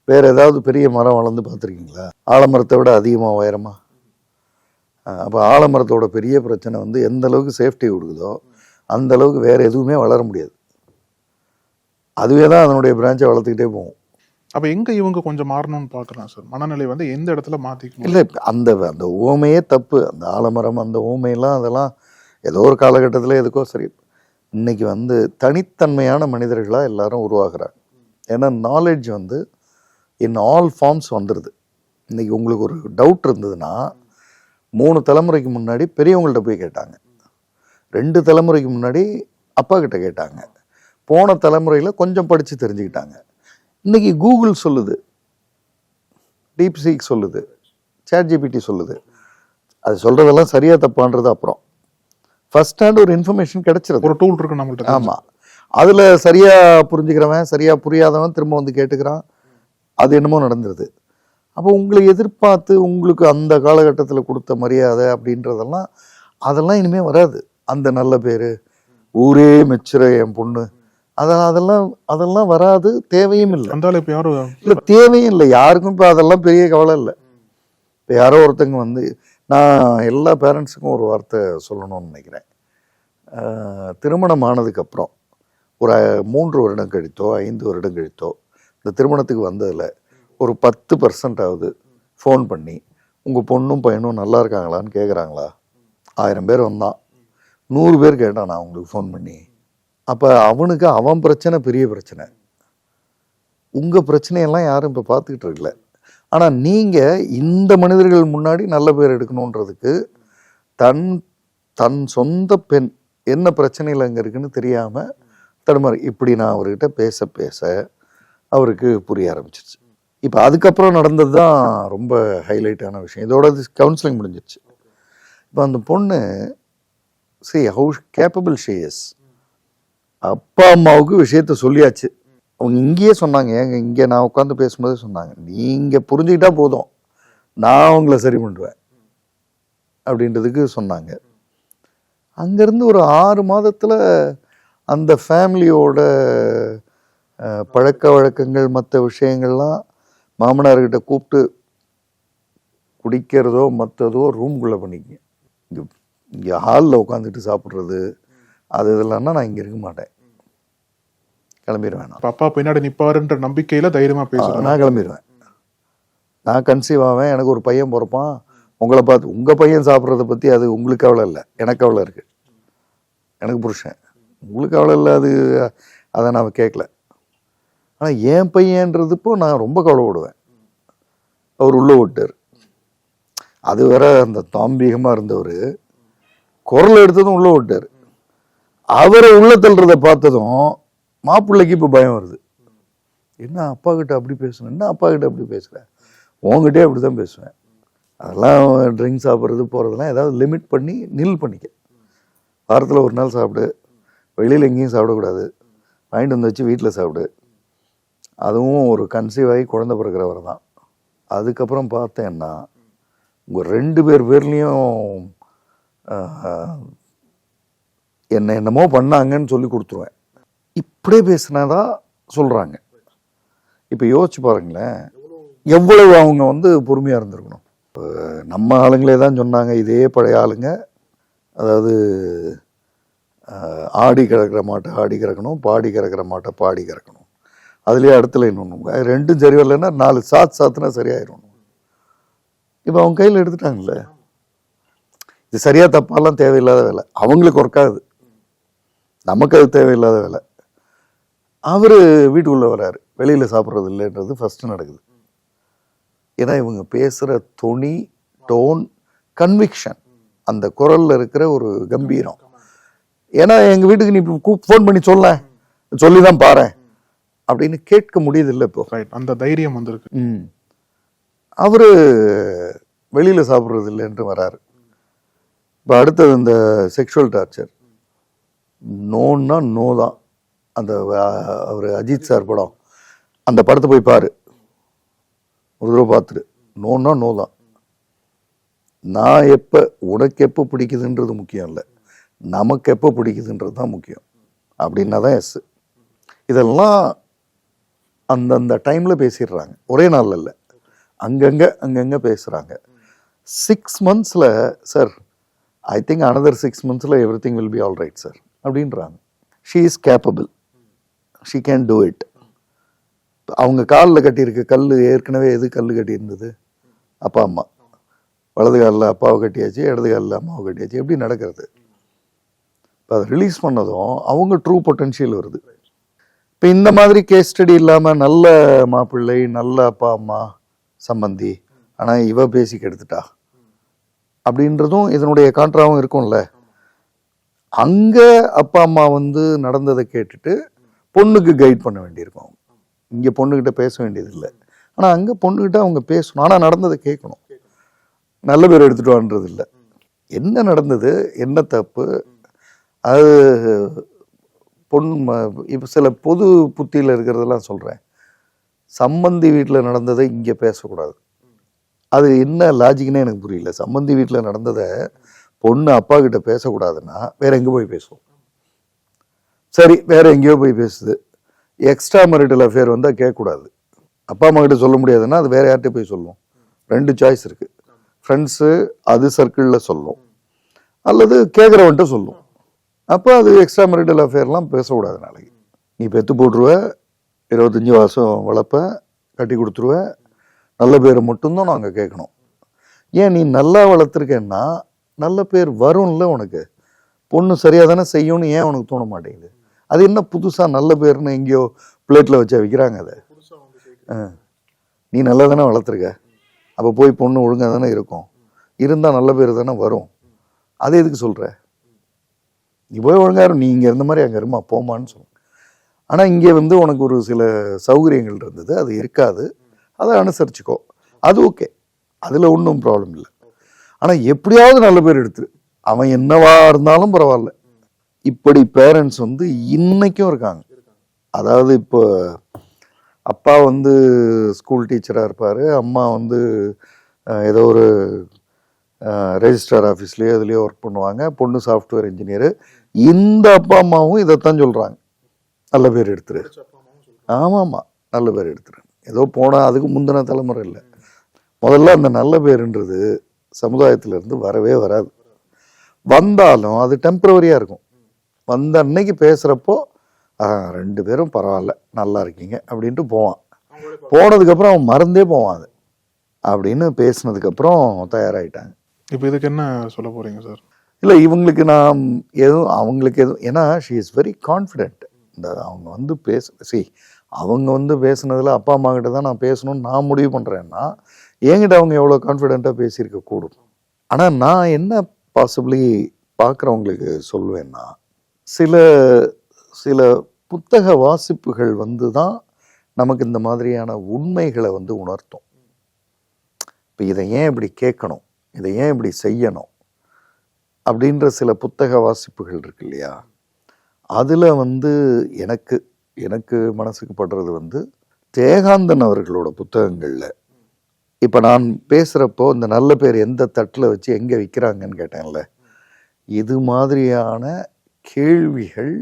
வேற ஏதாவது பெரிய மரம் வளர்ந்து பார்த்துருக்கீங்களா? ஆலமரத்தை விட அதிகமாக உயரமா? அப்போ ஆலமரத்தோட பெரிய பிரச்சனை வந்து எந்த அளவுக்கு சேஃப்டி கொடுக்குதோ அந்த அளவுக்கு வேற எதுவுமே வளர முடியாது. அதுவே தான் அதனுடைய பிரான்ச்சை வளர்த்துக்கிட்டே போகும். அப்ப எங்க இவங்க கொஞ்சம் மாறணும்னு பாக்குறாங்க சார். மனநிலை வந்து எந்த இடத்துல மாத்திக்கணும்? இல்லை, அந்த அந்த ஊமையே தப்பு. அந்த ஆலமரம் அந்த ஊமையெல்லாம் அதெல்லாம் ஏதோ ஒரு காலகட்டத்தில் எதுக்கோ சரி. இன்னைக்கு வந்து தனித்தன்மையான மனிதர்களாக எல்லாரும் உருவாகிறாங்க. ஏன்னா நாலேஜ் வந்து இன் ஆல் ஃபார்ம்ஸ் வந்துடுது. இன்னைக்கு உங்களுக்கு ஒரு டவுட் இருந்ததுன்னா 3 தலைமுறைக்கு முன்னாடி பெரியவங்கள்ட்ட போய் கேட்டாங்க, 2 தலைமுறைக்கு முன்னாடி அப்பா கிட்ட கேட்டாங்க, போன தலைமுறையில் கொஞ்சம் படித்து தெரிஞ்சுக்கிட்டாங்க. இன்னைக்கு கூகுள் சொல்லுது, டீப்சீக் சொல்லுது, சாட்ஜிபிடி சொல்லுது. அது சொல்றதெல்லாம் சரியா தப்பான்றது அப்புறம். ஃபர்ஸ்ட் ஹேண்ட் ஒரு இன்ஃபர்மேஷன் கிடைச்சிருது, ஒரு டூல் இருக்கு நம்மள்ட்ட. ஆமா, அதுல சரியா புரிஞ்சுக்கிறவன் சரியா புரியாதவன் திரும்ப வந்து கேட்டுக்கிறான். அது என்னமோ நடந்துருது. அப்போ உங்களை எதிர்பார்த்து உங்களுக்கு அந்த காலகட்டத்தில் கொடுத்த மரியாதை அப்படின்றதெல்லாம் அதெல்லாம் இனிமே வராது. அந்த நல்ல பேரு, ஊரே மெச்சுற என் பொண்ணு, அதெல்லாம் வராது, தேவையும் இல்லை. இப்ப யாரும் இல்லை, தேவையும் இல்லை யாருக்கும். இப்போ அதெல்லாம் பெரிய கவலை இல்லை. இப்போ யாரோ ஒருத்தங்க வந்து, நான் எல்லா பேரண்ட்ஸுக்கும் ஒரு வார்த்தை சொல்லணும்னு நினைக்கிறேன். திருமணம் ஆனதுக்கப்புறம் ஒரு 3 வருடம் கழித்தோ 5 வருடம் கழித்தோ இந்த திருமணத்துக்கு வந்ததில் ஒரு 10% ஆகுது ஃபோன் பண்ணி உங்கள் பொண்ணும் பையனும் நல்லா இருக்காங்களான்னு கேட்குறாங்களா? 1000 பேர் வந்தான், 100 பேர் கேட்டான் நான் உங்களுக்கு ஃபோன் பண்ணி. அப்போ அவனுக்கு அவன் பிரச்சனை பெரிய பிரச்சனை. உங்கள் பிரச்சனையெல்லாம் யாரும் இப்போ பார்த்துக்கிட்டு இருக்கல. ஆனால் நீங்கள் இந்த மனிதர்கள் முன்னாடி நல்ல பேர் எடுக்கணுன்றதுக்கு தன் சொந்த பெண் என்ன பிரச்சனையில் அங்கே இருக்குன்னு தெரியாமல் தடுமாறு. இப்படி நான் அவர்கிட்ட பேச பேச அவருக்கு புரிய ஆரம்பிச்சிருச்சு. இப்போ அதுக்கப்புறம் நடந்தது தான் ரொம்ப ஹைலைட்டான விஷயம். இதோட கவுன்சிலிங் முடிஞ்சிருச்சு. இப்போ அந்த பொண்ணு ஹவு கேப்பபிள் ஷி இஸ். அப்பா அம்மாவுக்கு விஷயத்த சொல்லியாச்சு. அவங்க இங்கேயே சொன்னாங்க, ஏங்க இங்கே நான் உட்காந்து பேசும்போதே சொன்னாங்க, நீங்கள் புரிஞ்சுக்கிட்டா போதும், நான் உங்களை சரி பண்ணுவேன் அப்படின்றதுக்கு சொன்னாங்க. அங்கேருந்து ஒரு 6 மாதத்தில் அந்த ஃபேமிலியோட பழக்க வழக்கங்கள் மற்ற விஷயங்கள்லாம் மாமனார்கிட்ட கூப்பிட்டு குடிக்கிறதோ மற்றதோ ரூம்குள்ளே பண்ணிக்க. இங்கே ஹாலில் உட்காந்துட்டு சாப்பிட்றது அது இதெல்லாம்னா நான் இங்கே இருக்க மாட்டேன், கிளம்பிடுவேன். அப்பா பின்னாடி நிற்பாருன்ற நம்பிக்கையில் தைரியமாக பேசுகிறேன். நான் கிளம்பிடுவேன். நான் கன்சீவ் ஆவேன், எனக்கு ஒரு பையன் பிறப்பான். உங்களை பார்த்து உங்கள் பையன் சாப்பிட்றத பற்றி அது உங்களுக்கு கவலை இல்லை, எனக்கு கவலை இருக்குது. எனக்கு புருஷன், உங்களுக்கு கவலை இல்லை, அதை நான் கேட்கல. ஆனால் என் பையன்றதுப்போ நான் ரொம்ப கவலைப்படுவேன். அவர் உள்ள விட்டார். அது வேற அந்த தாம்பீகமாக இருந்தவர் குரல் எடுத்ததும் உள்ள விட்டார். அவரை உள்ள தள்ளுறதை பார்த்ததும் மாப்பிள்ளைக்கு இப்போ பயம் வருது. என்ன அப்பா கிட்ட அப்படி பேசணும், என்ன அப்பா கிட்ட அப்படி பேசுகிறேன், உங்ககிட்டே அப்படி தான் பேசுவேன். அதெல்லாம் ட்ரிங்க்ஸ் சாப்பிட்றது போகிறதெல்லாம் ஏதாவது லிமிட் பண்ணி பண்ணிக்க. வாரத்தில் ஒரு நாள் சாப்பிடு, வெளியில் எங்கேயும் சாப்பிடக்கூடாது, வாங்கிட்டு வந்து வச்சு வீட்டில் சாப்பிடு. அதுவும் ஒரு கன்சீவ் ஆகி குழந்தை பிறக்கிறவர் தான். அதுக்கப்புறம் பார்த்தேன்னா உங்கள் 2 பேர்லேயும் என்னமோ பண்ணாங்கன்னு சொல்லி கொடுத்துருவேன். இப்படியே பேசினாதான் சொல்கிறாங்க. இப்போ யோசிச்சு பாருங்களேன், எவ்வளவு அவங்க வந்து பொறுமையாக இருந்திருக்கணும். இப்போ நம்ம ஆளுங்களே தான் சொன்னாங்க, இதே பழைய ஆளுங்க, அதாவது ஆடி கறக்கிற மாட்டை ஆடி கறக்கணும், பாடி கறக்கிற மாட்டை பாடி கறக்கணும். அதுலேயே அடுத்துல இன்னொன்று 2ம் சரி வரலைன்னா 4 சாத்துனா சரியாயிரும். இப்போ அவங்க கையில் எடுத்துட்டாங்கல்ல. இது சரியா தப்பாலாம் தேவையில்லாத வேலை, அவங்களுக்கு ஒர்க் ஆகுது, நமக்கு அது தேவையில்லாத வேலை. அவர் வீட்டுக்குள்ளே வராரு, வெளியில் சாப்பிட்றது இல்லைன்றது ஃபஸ்ட்டு நடக்குது. ஏன்னா இவங்க பேசுகிற தொனி, டோன், கன்விக்ஷன், அந்த குரலில் இருக்கிற ஒரு கம்பீரம். ஏன்னா எங்கள் வீட்டுக்கு நீ ஃபோன் பண்ணி சொல்லி தான் பாரு அப்படின்னு கேட்க முடியுது இல்லை இப்போ. அந்த தைரியம் வந்திருக்கு. அவரு வெளியில் சாப்பிட்றது இல்லைன்ட்டு வராரு. இப்போ அடுத்தது இந்த செக்ஷுவல் டார்ச்சர், நோன்னா நோ தான். அந்த அவர் அஜித் சார் படம், அந்த படத்தை போய் பாரு, ஒரு தடவை பார்த்துட்டு. நோன்னா நோ தான். நான் உனக்கு எப்போ பிடிக்குதுன்றது முக்கியம் இல்லை, நமக்கு எப்போ பிடிக்குதுன்றது தான் முக்கியம். அப்படின்னா தான் எஸ். இதெல்லாம் அந்தந்த டைமில் பேசிடுறாங்க, ஒரே நாளில் இல்லை, அங்கங்கே பேசுகிறாங்க. 6 months sir, I think another 6 months everything will be all right sir அப்படின்றாங்க. She is capable, she can do it. அவங்க காலில் கட்டியிருக்க கல் ஏற்கனவே எது கல் கட்டியிருந்தது? அப்பா அம்மா. வலது காலில் அப்பாவை கட்டியாச்சு, இடது காலில் அம்மாவை கட்டியாச்சு. எப்படி நடக்கிறது? இப்போ அதை ரிலீஸ் பண்ணதும் அவங்க ட்ரூ பொட்டன்ஷியல் வருது. இப்போ இந்த மாதிரி கேஸ் ஸ்டடி இல்லாமல் நல்ல மாப்பிள்ளை, நல்ல அப்பா அம்மா சம்பந்தி, ஆனால் இவ பேசி கெடுத்துட்டா அப்படின்றதும் இதனுடைய கான்ட்ராவும் இருக்கும்ல. அங்கே அப்பா அம்மா வந்து நடந்ததை கேட்டுட்டு பொண்ணுக்கு கைட் பண்ண வேண்டியிருக்கும். இங்கே பொண்ணுக்கிட்ட பேச வேண்டியது இல்லை, ஆனால் அங்கே பொண்ணுக்கிட்ட அவங்க பேசணும். ஆனால் நடந்ததை கேட்கணும். நல்ல பேர் எடுத்துகிட்டு வான்றது இல்லை. என்ன நடந்தது, என்ன தப்பு, அது இப்போ சில பொது புத்தியில் இருக்கிறதெல்லாம் சொல்கிறேன். சம்பந்தி வீட்டில் நடந்ததை இங்கே பேசக்கூடாது. அது என்ன லாஜிக்னே எனக்கு புரியல. சம்பந்தி வீட்டில் நடந்ததை பொண்ணு அப்பா கிட்ட பேசக்கூடாதுன்னா வேற எங்கே போய் பேசுவோம்? சரி, வேற எங்கேயோ போய் பேசுது. எக்ஸ்ட்ரா மேரிட்டல் அஃபேர் வந்தால் கேட்கக்கூடாது. அப்பா அம்மா கிட்ட சொல்ல முடியாதுன்னா அது வேற யார்கிட்ட போய் சொல்லும்? 2 சாய்ஸ் இருக்குது. ஃப்ரெண்ட்ஸு அது சர்க்கிளில் சொல்லும், அல்லது கேட்குறவன்ட்ட சொல்லும். அப்போ அது எக்ஸ்ட்ரா மேரிட்டல் அஃபேர்லாம் பேசக்கூடாது. நாளைக்கு நீ பெற்று போட்டுருவ, 25 வருஷம் வளர்ப்ப, கட்டி கொடுத்துருவ, நல்ல பேரை மட்டும்தான் நாங்கள் கேட்கணும். ஏன் நீ நல்லா வளர்த்துருக்கேன்னா நல்ல பேர் வரும்ல உனக்கு. பொண்ணு சரியாக தானே செய்யும்னு ஏன் உனக்கு தோண மாட்டேங்குது? அது என்ன புதுசாக நல்ல பேர்னு எங்கேயோ பிளேட்டில் வச்சா விற்கிறாங்க அதை? நீ நல்லா தானே வளர்த்துருக்க, அப்போ போய் பொண்ணு ஒழுங்காக தானே இருக்கும், இருந்தால் நல்ல பேர் தானே வரும். அது எதுக்கு சொல்கிற? நீ போய் ஒழுங்காக நீ இங்கே இருந்த மாதிரி அங்கே இருமா போமான்னு சொல்லு. ஆனால் இங்கே வந்து உனக்கு ஒரு சில சௌகரியங்கள் இருந்தது, அது இருக்காது, அதை அனுசரிச்சுக்கோ, அது ஓகே, அதில் ஒன்றும் ப்ராப்ளம் இல்லை. ஆனால் எப்படியாவது நல்ல பேர் எடுத்துரு, அவன் என்னவா இருந்தாலும் பரவாயில்ல. இப்படி பேரண்ட்ஸ் வந்து இன்னைக்கும் இருக்காங்க. அதாவது இப்போ அப்பா வந்து ஸ்கூல் டீச்சராக இருப்பார், அம்மா வந்து ஏதோ ஒரு ரெஜிஸ்ட்ரார் ஆஃபீஸ்லேயோ இதுலேயோ ஒர்க் பண்ணுவாங்க, பொண்ணு சாஃப்ட்வேர் இன்ஜினியரு. இந்த அப்பா அம்மாவும் இதைத்தான் சொல்கிறாங்க, நல்ல பேர் எடுத்துரு. ஆமாம்மா, நல்ல பேர் எடுத்துரு. ஏதோ போனால் அதுக்கு முந்தின தலைமுறை இல்லை. முதல்ல அந்த நல்ல பேருன்றது சமுதாயத்திலேருந்து வரவே வராது. வந்தாலும் அது டெம்பரவரியாக இருக்கும். வந்த அன்னைக்கு பேசுகிறப்போ 2 பேரும் பரவாயில்ல, நல்லா இருக்கீங்க அப்படின்ட்டு போவான். போனதுக்கப்புறம் அவன் மறந்தே போவான். அது அப்படின்னு பேசினதுக்கப்புறம் தயாராகிட்டாங்க. இப்போ இதுக்கு என்ன சொல்ல போகிறீங்க சார்? இல்லை, இவங்களுக்கு நான் அவங்களுக்கு எதுவும், ஏன்னா ஷீ இஸ் வெரி கான்ஃபிடென்ட். இந்த அவங்க வந்து அவங்க வந்து பேசுனதில் அப்பா அம்மா கிட்ட தான் நான் பேசணும்னு நான் முடிவு பண்ணுறேன்னா என்கிட்ட அவங்க எவ்வளோ கான்ஃபிடென்ட்டாக பேசியிருக்க கூடும். ஆனால் நான் என்ன பாசிபிளி பார்க்குறவங்களுக்கு சொல்லுவேன்னா, சில புத்தக வாசிப்புகள் வந்து தான் நமக்கு இந்த மாதிரியான உண்மைகளை வந்து உணர்த்தும். இப்போ இதை ஏன் இப்படி கேட்கணும், இதை ஏன் இப்படி செய்யணும் அப்படின்ற சில புத்தக வாசிப்புகள் இருக்கு இல்லையா, அதில் வந்து எனக்கு மனசுக்கு படுறது வந்து ஜெயகாந்தன் அவர்களோட புத்தகங்களில். இப்போ நான் பேசுகிறப்போ இந்த நல்ல பேர் எந்த தட்டில் வச்சு எங்கே விற்கிறாங்கன்னு கேட்டேன்ல, இது மாதிரியான கேள்விகள்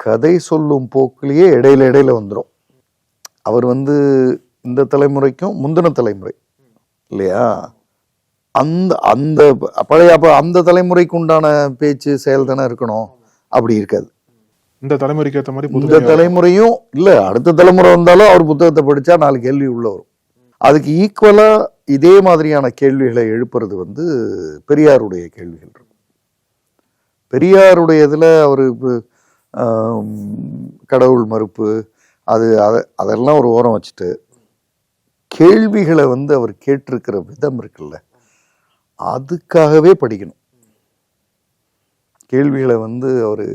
கதை சொல்லும் போக்கிலேயே இடையில வந்துடும். அவர் வந்து இந்த தலைமுறைக்கும் முந்தின தலைமுறை இல்லையா, அந்த பழைய அந்த தலைமுறைக்கு உண்டான பேச்சு செயல் தானே இருக்கணும். அப்படி இருக்காது. இந்த தலைமுறைக்கு ஏற்ற மாதிரி இந்த தலைமுறையும் இல்லை, அடுத்த தலைமுறை வந்தாலும் அவர் புத்தகத்தை படித்தா 4 கேள்வி உள்ள வரும். அதுக்கு ஈக்குவலாக இதே மாதிரியான கேள்விகளை எழுப்புறது வந்து பெரியாருடைய கேள்விகள் இருக்கும். பெரியாருடைய இதில் அவர் கடவுள் மறுப்பு அதெல்லாம் ஒரு ஓரம் வச்சுட்டு கேள்விகளை வந்து அவர் கேட்டிருக்கிற விதம் இருக்குல்ல, அதுக்காகவே படிக்கணும். கேள்விகளை வந்து அவர்,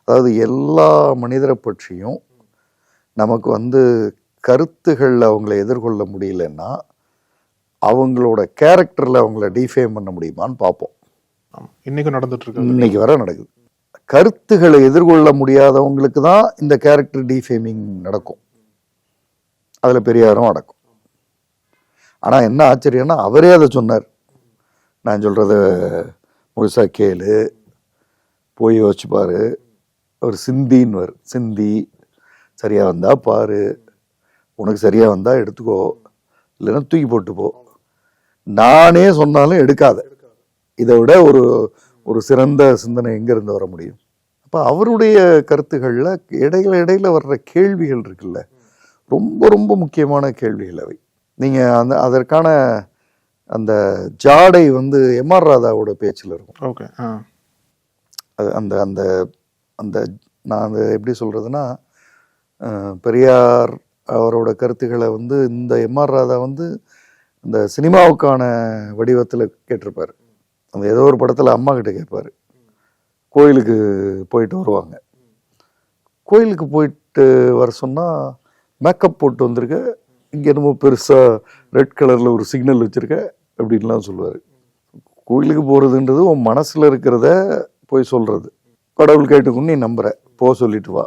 அதாவது எல்லா மனிதரை பற்றியும் நமக்கு வந்து கருத்துகளில் அவங்கள எதிர்கொள்ள முடியலன்னா அவங்களோட கேரக்டரில் அவங்கள டிஃபேம் பண்ண முடியுமான்னு பார்ப்போம். இன்னைக்கு நடந்துட்டு இருக்கு, இன்னைக்கு வர நடக்குது. கருத்துக்களை எதிர்கொள்ள முடியாதவங்களுக்கு தான் இந்த கேரக்டர் டிஃபேமிங் நடக்கும். அதில் பெரியாரும் அடக்கும். ஆனால் என்ன ஆச்சரியம்னா அவரே அதை சொன்னார். நான் சொல்கிறத முழுசாக கேளு, போய் யோசிச்சுப்பாரு, ஒரு சிந்தின்வர், சிந்தி சரியாக வந்தால் பாரு, உனக்கு சரியாக வந்தால் எடுத்துக்கோ, இல்லைன்னா தூக்கி போட்டு போ, நானே சொன்னாலும் எடுக்காத. இதை விட ஒரு சிறந்த சிந்தனை எங்கேருந்து வர முடியும்? அப்போ அவருடைய கருத்துக்களில் இடையில வர்ற கேள்விகள் இருக்குல்ல, ரொம்ப ரொம்ப முக்கியமான கேள்விகள் அவை. நீங்கள் அதற்கான அந்த ஜாடை வந்து எம்ஆர் ராதாவோட பேச்சில் இருக்கும். ஓகே. அது அந்த அந்த அந்த நான் அந்த எப்படி சொல்கிறதுனா, பெரியார் அவரோட கருத்துக்களை வந்து இந்த எம்ஆர் ராதா வந்து இந்த சினிமாவுக்கான வடிவத்தில் கேட்டிருப்பார். அந்த ஏதோ ஒரு படத்தில் அம்மா கிட்ட கேட்பார். கோயிலுக்கு போயிட்டு வருவாங்க. கோயிலுக்கு போயிட்டு வர சொன்னால் மேக்கப் போட்டு வந்திருக்க, இங்கே என்னமோ பெருசாக ரெட் கலரில் ஒரு சிக்னல் வச்சுருக்க அப்படின்லாம் சொல்லுவார். கோயிலுக்கு போகிறதுன்றது உன் மனசில் இருக்கிறத போய் சொல்கிறது. கடவுள் கேட்டுக்குன்னு நீ நம்புற, போக சொல்லிட்டு வா,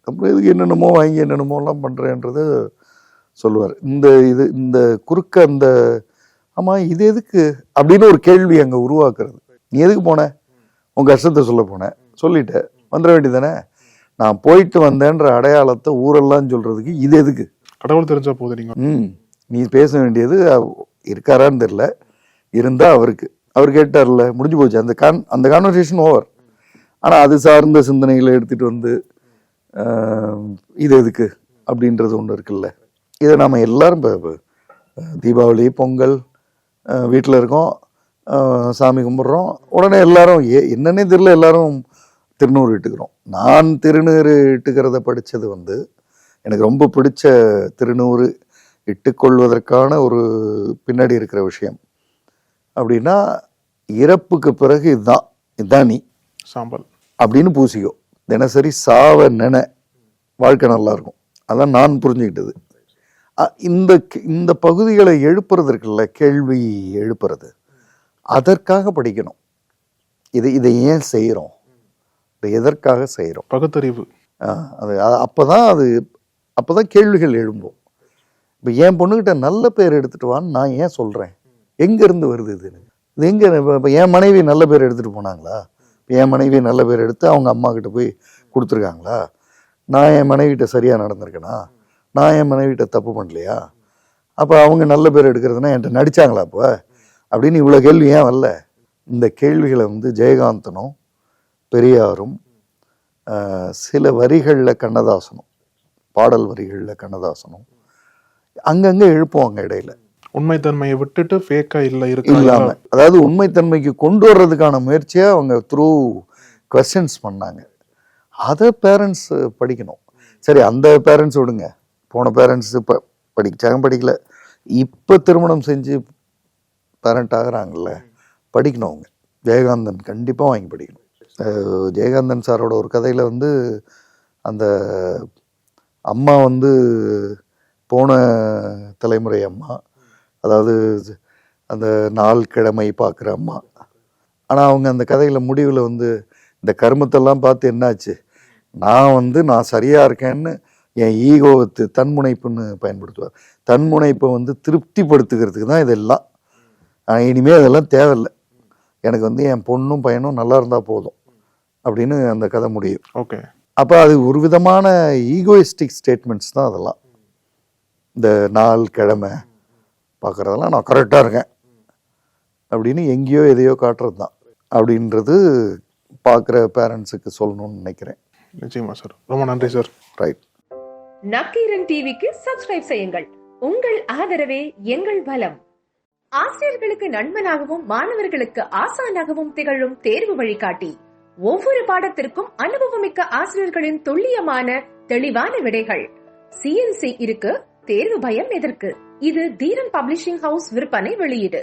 அப்புறம் இதுக்கு என்னென்னமோ வாங்கி என்னென்னமோலாம் பண்ணுறேன்றத சொல்லுவார். இந்த குறுக்க அந்த ஆமாம் இது எதுக்கு அப்படின்னு ஒரு கேள்வி அங்கே உருவாக்குறது. நீ எதுக்கு போன? உன் கஷ்டத்தை சொல்ல போனேன், சொல்லிட்ட வந்துட வேண்டியதானே. நான் போயிட்டு வந்தேன்ற அடையாளத்தை ஊரெல்லாம் சொல்றதுக்கு இது எதுக்கு? கடவுள் தெரிஞ்சா போதும். நீங்கள் நீ பேச வேண்டியது இருக்காரான்னு தெரியல, இருந்தா அவர் கேட்டார்ல, முடிஞ்சு போச்சு, அந்த கான்வர்சேஷன் ஓவர். ஆனால் அது சார்ந்த சிந்தனைகளை எடுத்துட்டு வந்து இது எதுக்கு அப்படின்றது ஒன்று இருக்குல்ல. இதை நாம் எல்லாரும் தீபாவளி பொங்கல் வீட்டில் இருக்கோம், சாமி கும்பிட்றோம், உடனே எல்லாரும் என்னன்னே தெரியல எல்லாரும் திருநூறு இட்டுக்கிறோம். நான் திருநூறு இட்டுக்கிறத படித்தது வந்து எனக்கு ரொம்ப பிடிச்ச திருநூறு இட்டுக்கொள்வதற்கான ஒரு பின்னாடி இருக்கிற விஷயம் அப்படின்னா, இறப்புக்கு பிறகு இதுதான் நீ சாம்பல் அப்படின்னு பூசிக்கோ, தினசரி சாவ நினை, வாழ்க்கை நல்லா இருக்கும். அதான் நான் புரிஞ்சுக்கிட்டது. இந்த பகுதிகளை எழுப்புறதுக்குல்ல, கேள்வி எழுப்புறது, அதற்காக படிக்கணும். இதை ஏன் செய்கிறோம், இதை எதற்காக செய்கிறோம், பகுத்தறிவு. அப்போதான் கேள்விகள் எழும்பும். இப்போ என் பொண்ணுகிட்ட நல்ல பேர் எடுத்துட்டு வான்னு நான் ஏன் சொல்கிறேன்? எங்கேருந்து வருது இது எங்கே? இப்போ என் மனைவி நல்ல பேர் எடுத்துகிட்டு போனாங்களா? இப்போ என் மனைவி நல்ல பேர் எடுத்து அவங்க அம்மா கிட்ட போய் கொடுத்துருக்காங்களா? நான் என் மனைவிட்ட சரியாக நடந்திருக்கேனா? நான் என் மனைவிட்ட தப்பு பண்ணலையா? அப்போ அவங்க நல்ல பேர் எடுக்கிறதுனா என்கிட்ட நடித்தாங்களா அப்போ அப்படின்னு இவ்வளோ கேள்வி ஏன் வரல? இந்த கேள்விகளை வந்து ஜெயகாந்தனும் பெரியாரும் சில வரிகளில் கண்ணதாசனும், பாடல் வரிகளில் கண்ணதாசனும் அங்கங்கே எழுப்புவாங்க இடையில. உண்மைத்தன்மையை விட்டுட்டு ஃபேக்கா இல்லாம, அதாவது உண்மைத்தன்மைக்கு கொண்டு வர்றதுக்கான முயற்சியை அவங்க த்ரூ கொஸ்டின்ஸ் பண்ணாங்க. அதை பேரண்ட்ஸ் படிக்கணும். சரி, அந்த பேரண்ட்ஸ் விடுங்க, போன பேரண்ட்ஸ் இப்போ படிக்கல, இப்போ திருமணம் செஞ்சு பேரண்ட் ஆகிறாங்கல்ல, படிக்கணும் அவங்க. ஜெயகாந்தன் கண்டிப்பாக வாங்கி படிக்கணும். ஜெயகாந்தன் சாரோட ஒரு கதையில் வந்து அந்த அம்மா வந்து போன தலைமுறை அம்மா, அதாவது அந்த நாள் கிழமை பார்க்குற அம்மா. ஆனால் அவங்க அந்த கதையில் முடிவில் வந்து இந்த கருமத்தெல்லாம் பார்த்து என்னாச்சு, நான் சரியாக இருக்கேன்னு என் ஈகோவத்து தன்முனைப்புன்னு பயன்படுத்துவார். தன்முனைப்பை வந்து திருப்திப்படுத்துகிறதுக்கு தான் இதெல்லாம். இனிமேல் அதெல்லாம் தேவையில்லை, எனக்கு வந்து என் பொண்ணும் பையனும் நல்லா இருந்தால் போதும் அப்படின்னு அந்த கதை முடியும். ஓகே. அப்போ அது ஒரு விதமான ஈகோயிஸ்டிக் ஸ்டேட்மெண்ட்ஸ் தான் அதெல்லாம். இந்த நாள் கிழமை பார்க்குறதெல்லாம் நான் கரெக்டாக இருக்கேன் அப்படின்னு எங்கேயோ எதையோ காட்டுறது தான் அப்படின்றது பார்க்குற பேரண்ட்ஸுக்கு சொல்லணும்னு நினைக்கிறேன். நிச்சயமா சார், ரொம்ப நன்றி சார். ரைட். நக்கீரன் டிவிக்கு சப்ஸ்கிரைப் செய்யுங்கள். உங்கள் ஆதரவே எங்கள் பலம். ஆசிரியர்களுக்கு நண்பனாகவும் மாணவர்களுக்கு ஆசானாகவும் திகழும் தேர்வு வழிகாட்டி. ஒவ்வொரு பாடத்திற்கும் அனுபவமிக்க ஆசிரியர்களின் துல்லியமான தெளிவான விடைகள். CNC இருக்கு, தேர்வு பயம் எதற்கு? இது தீரன் பப்ளிஷிங் ஹவுஸ் விற்பனை வெளியீடு.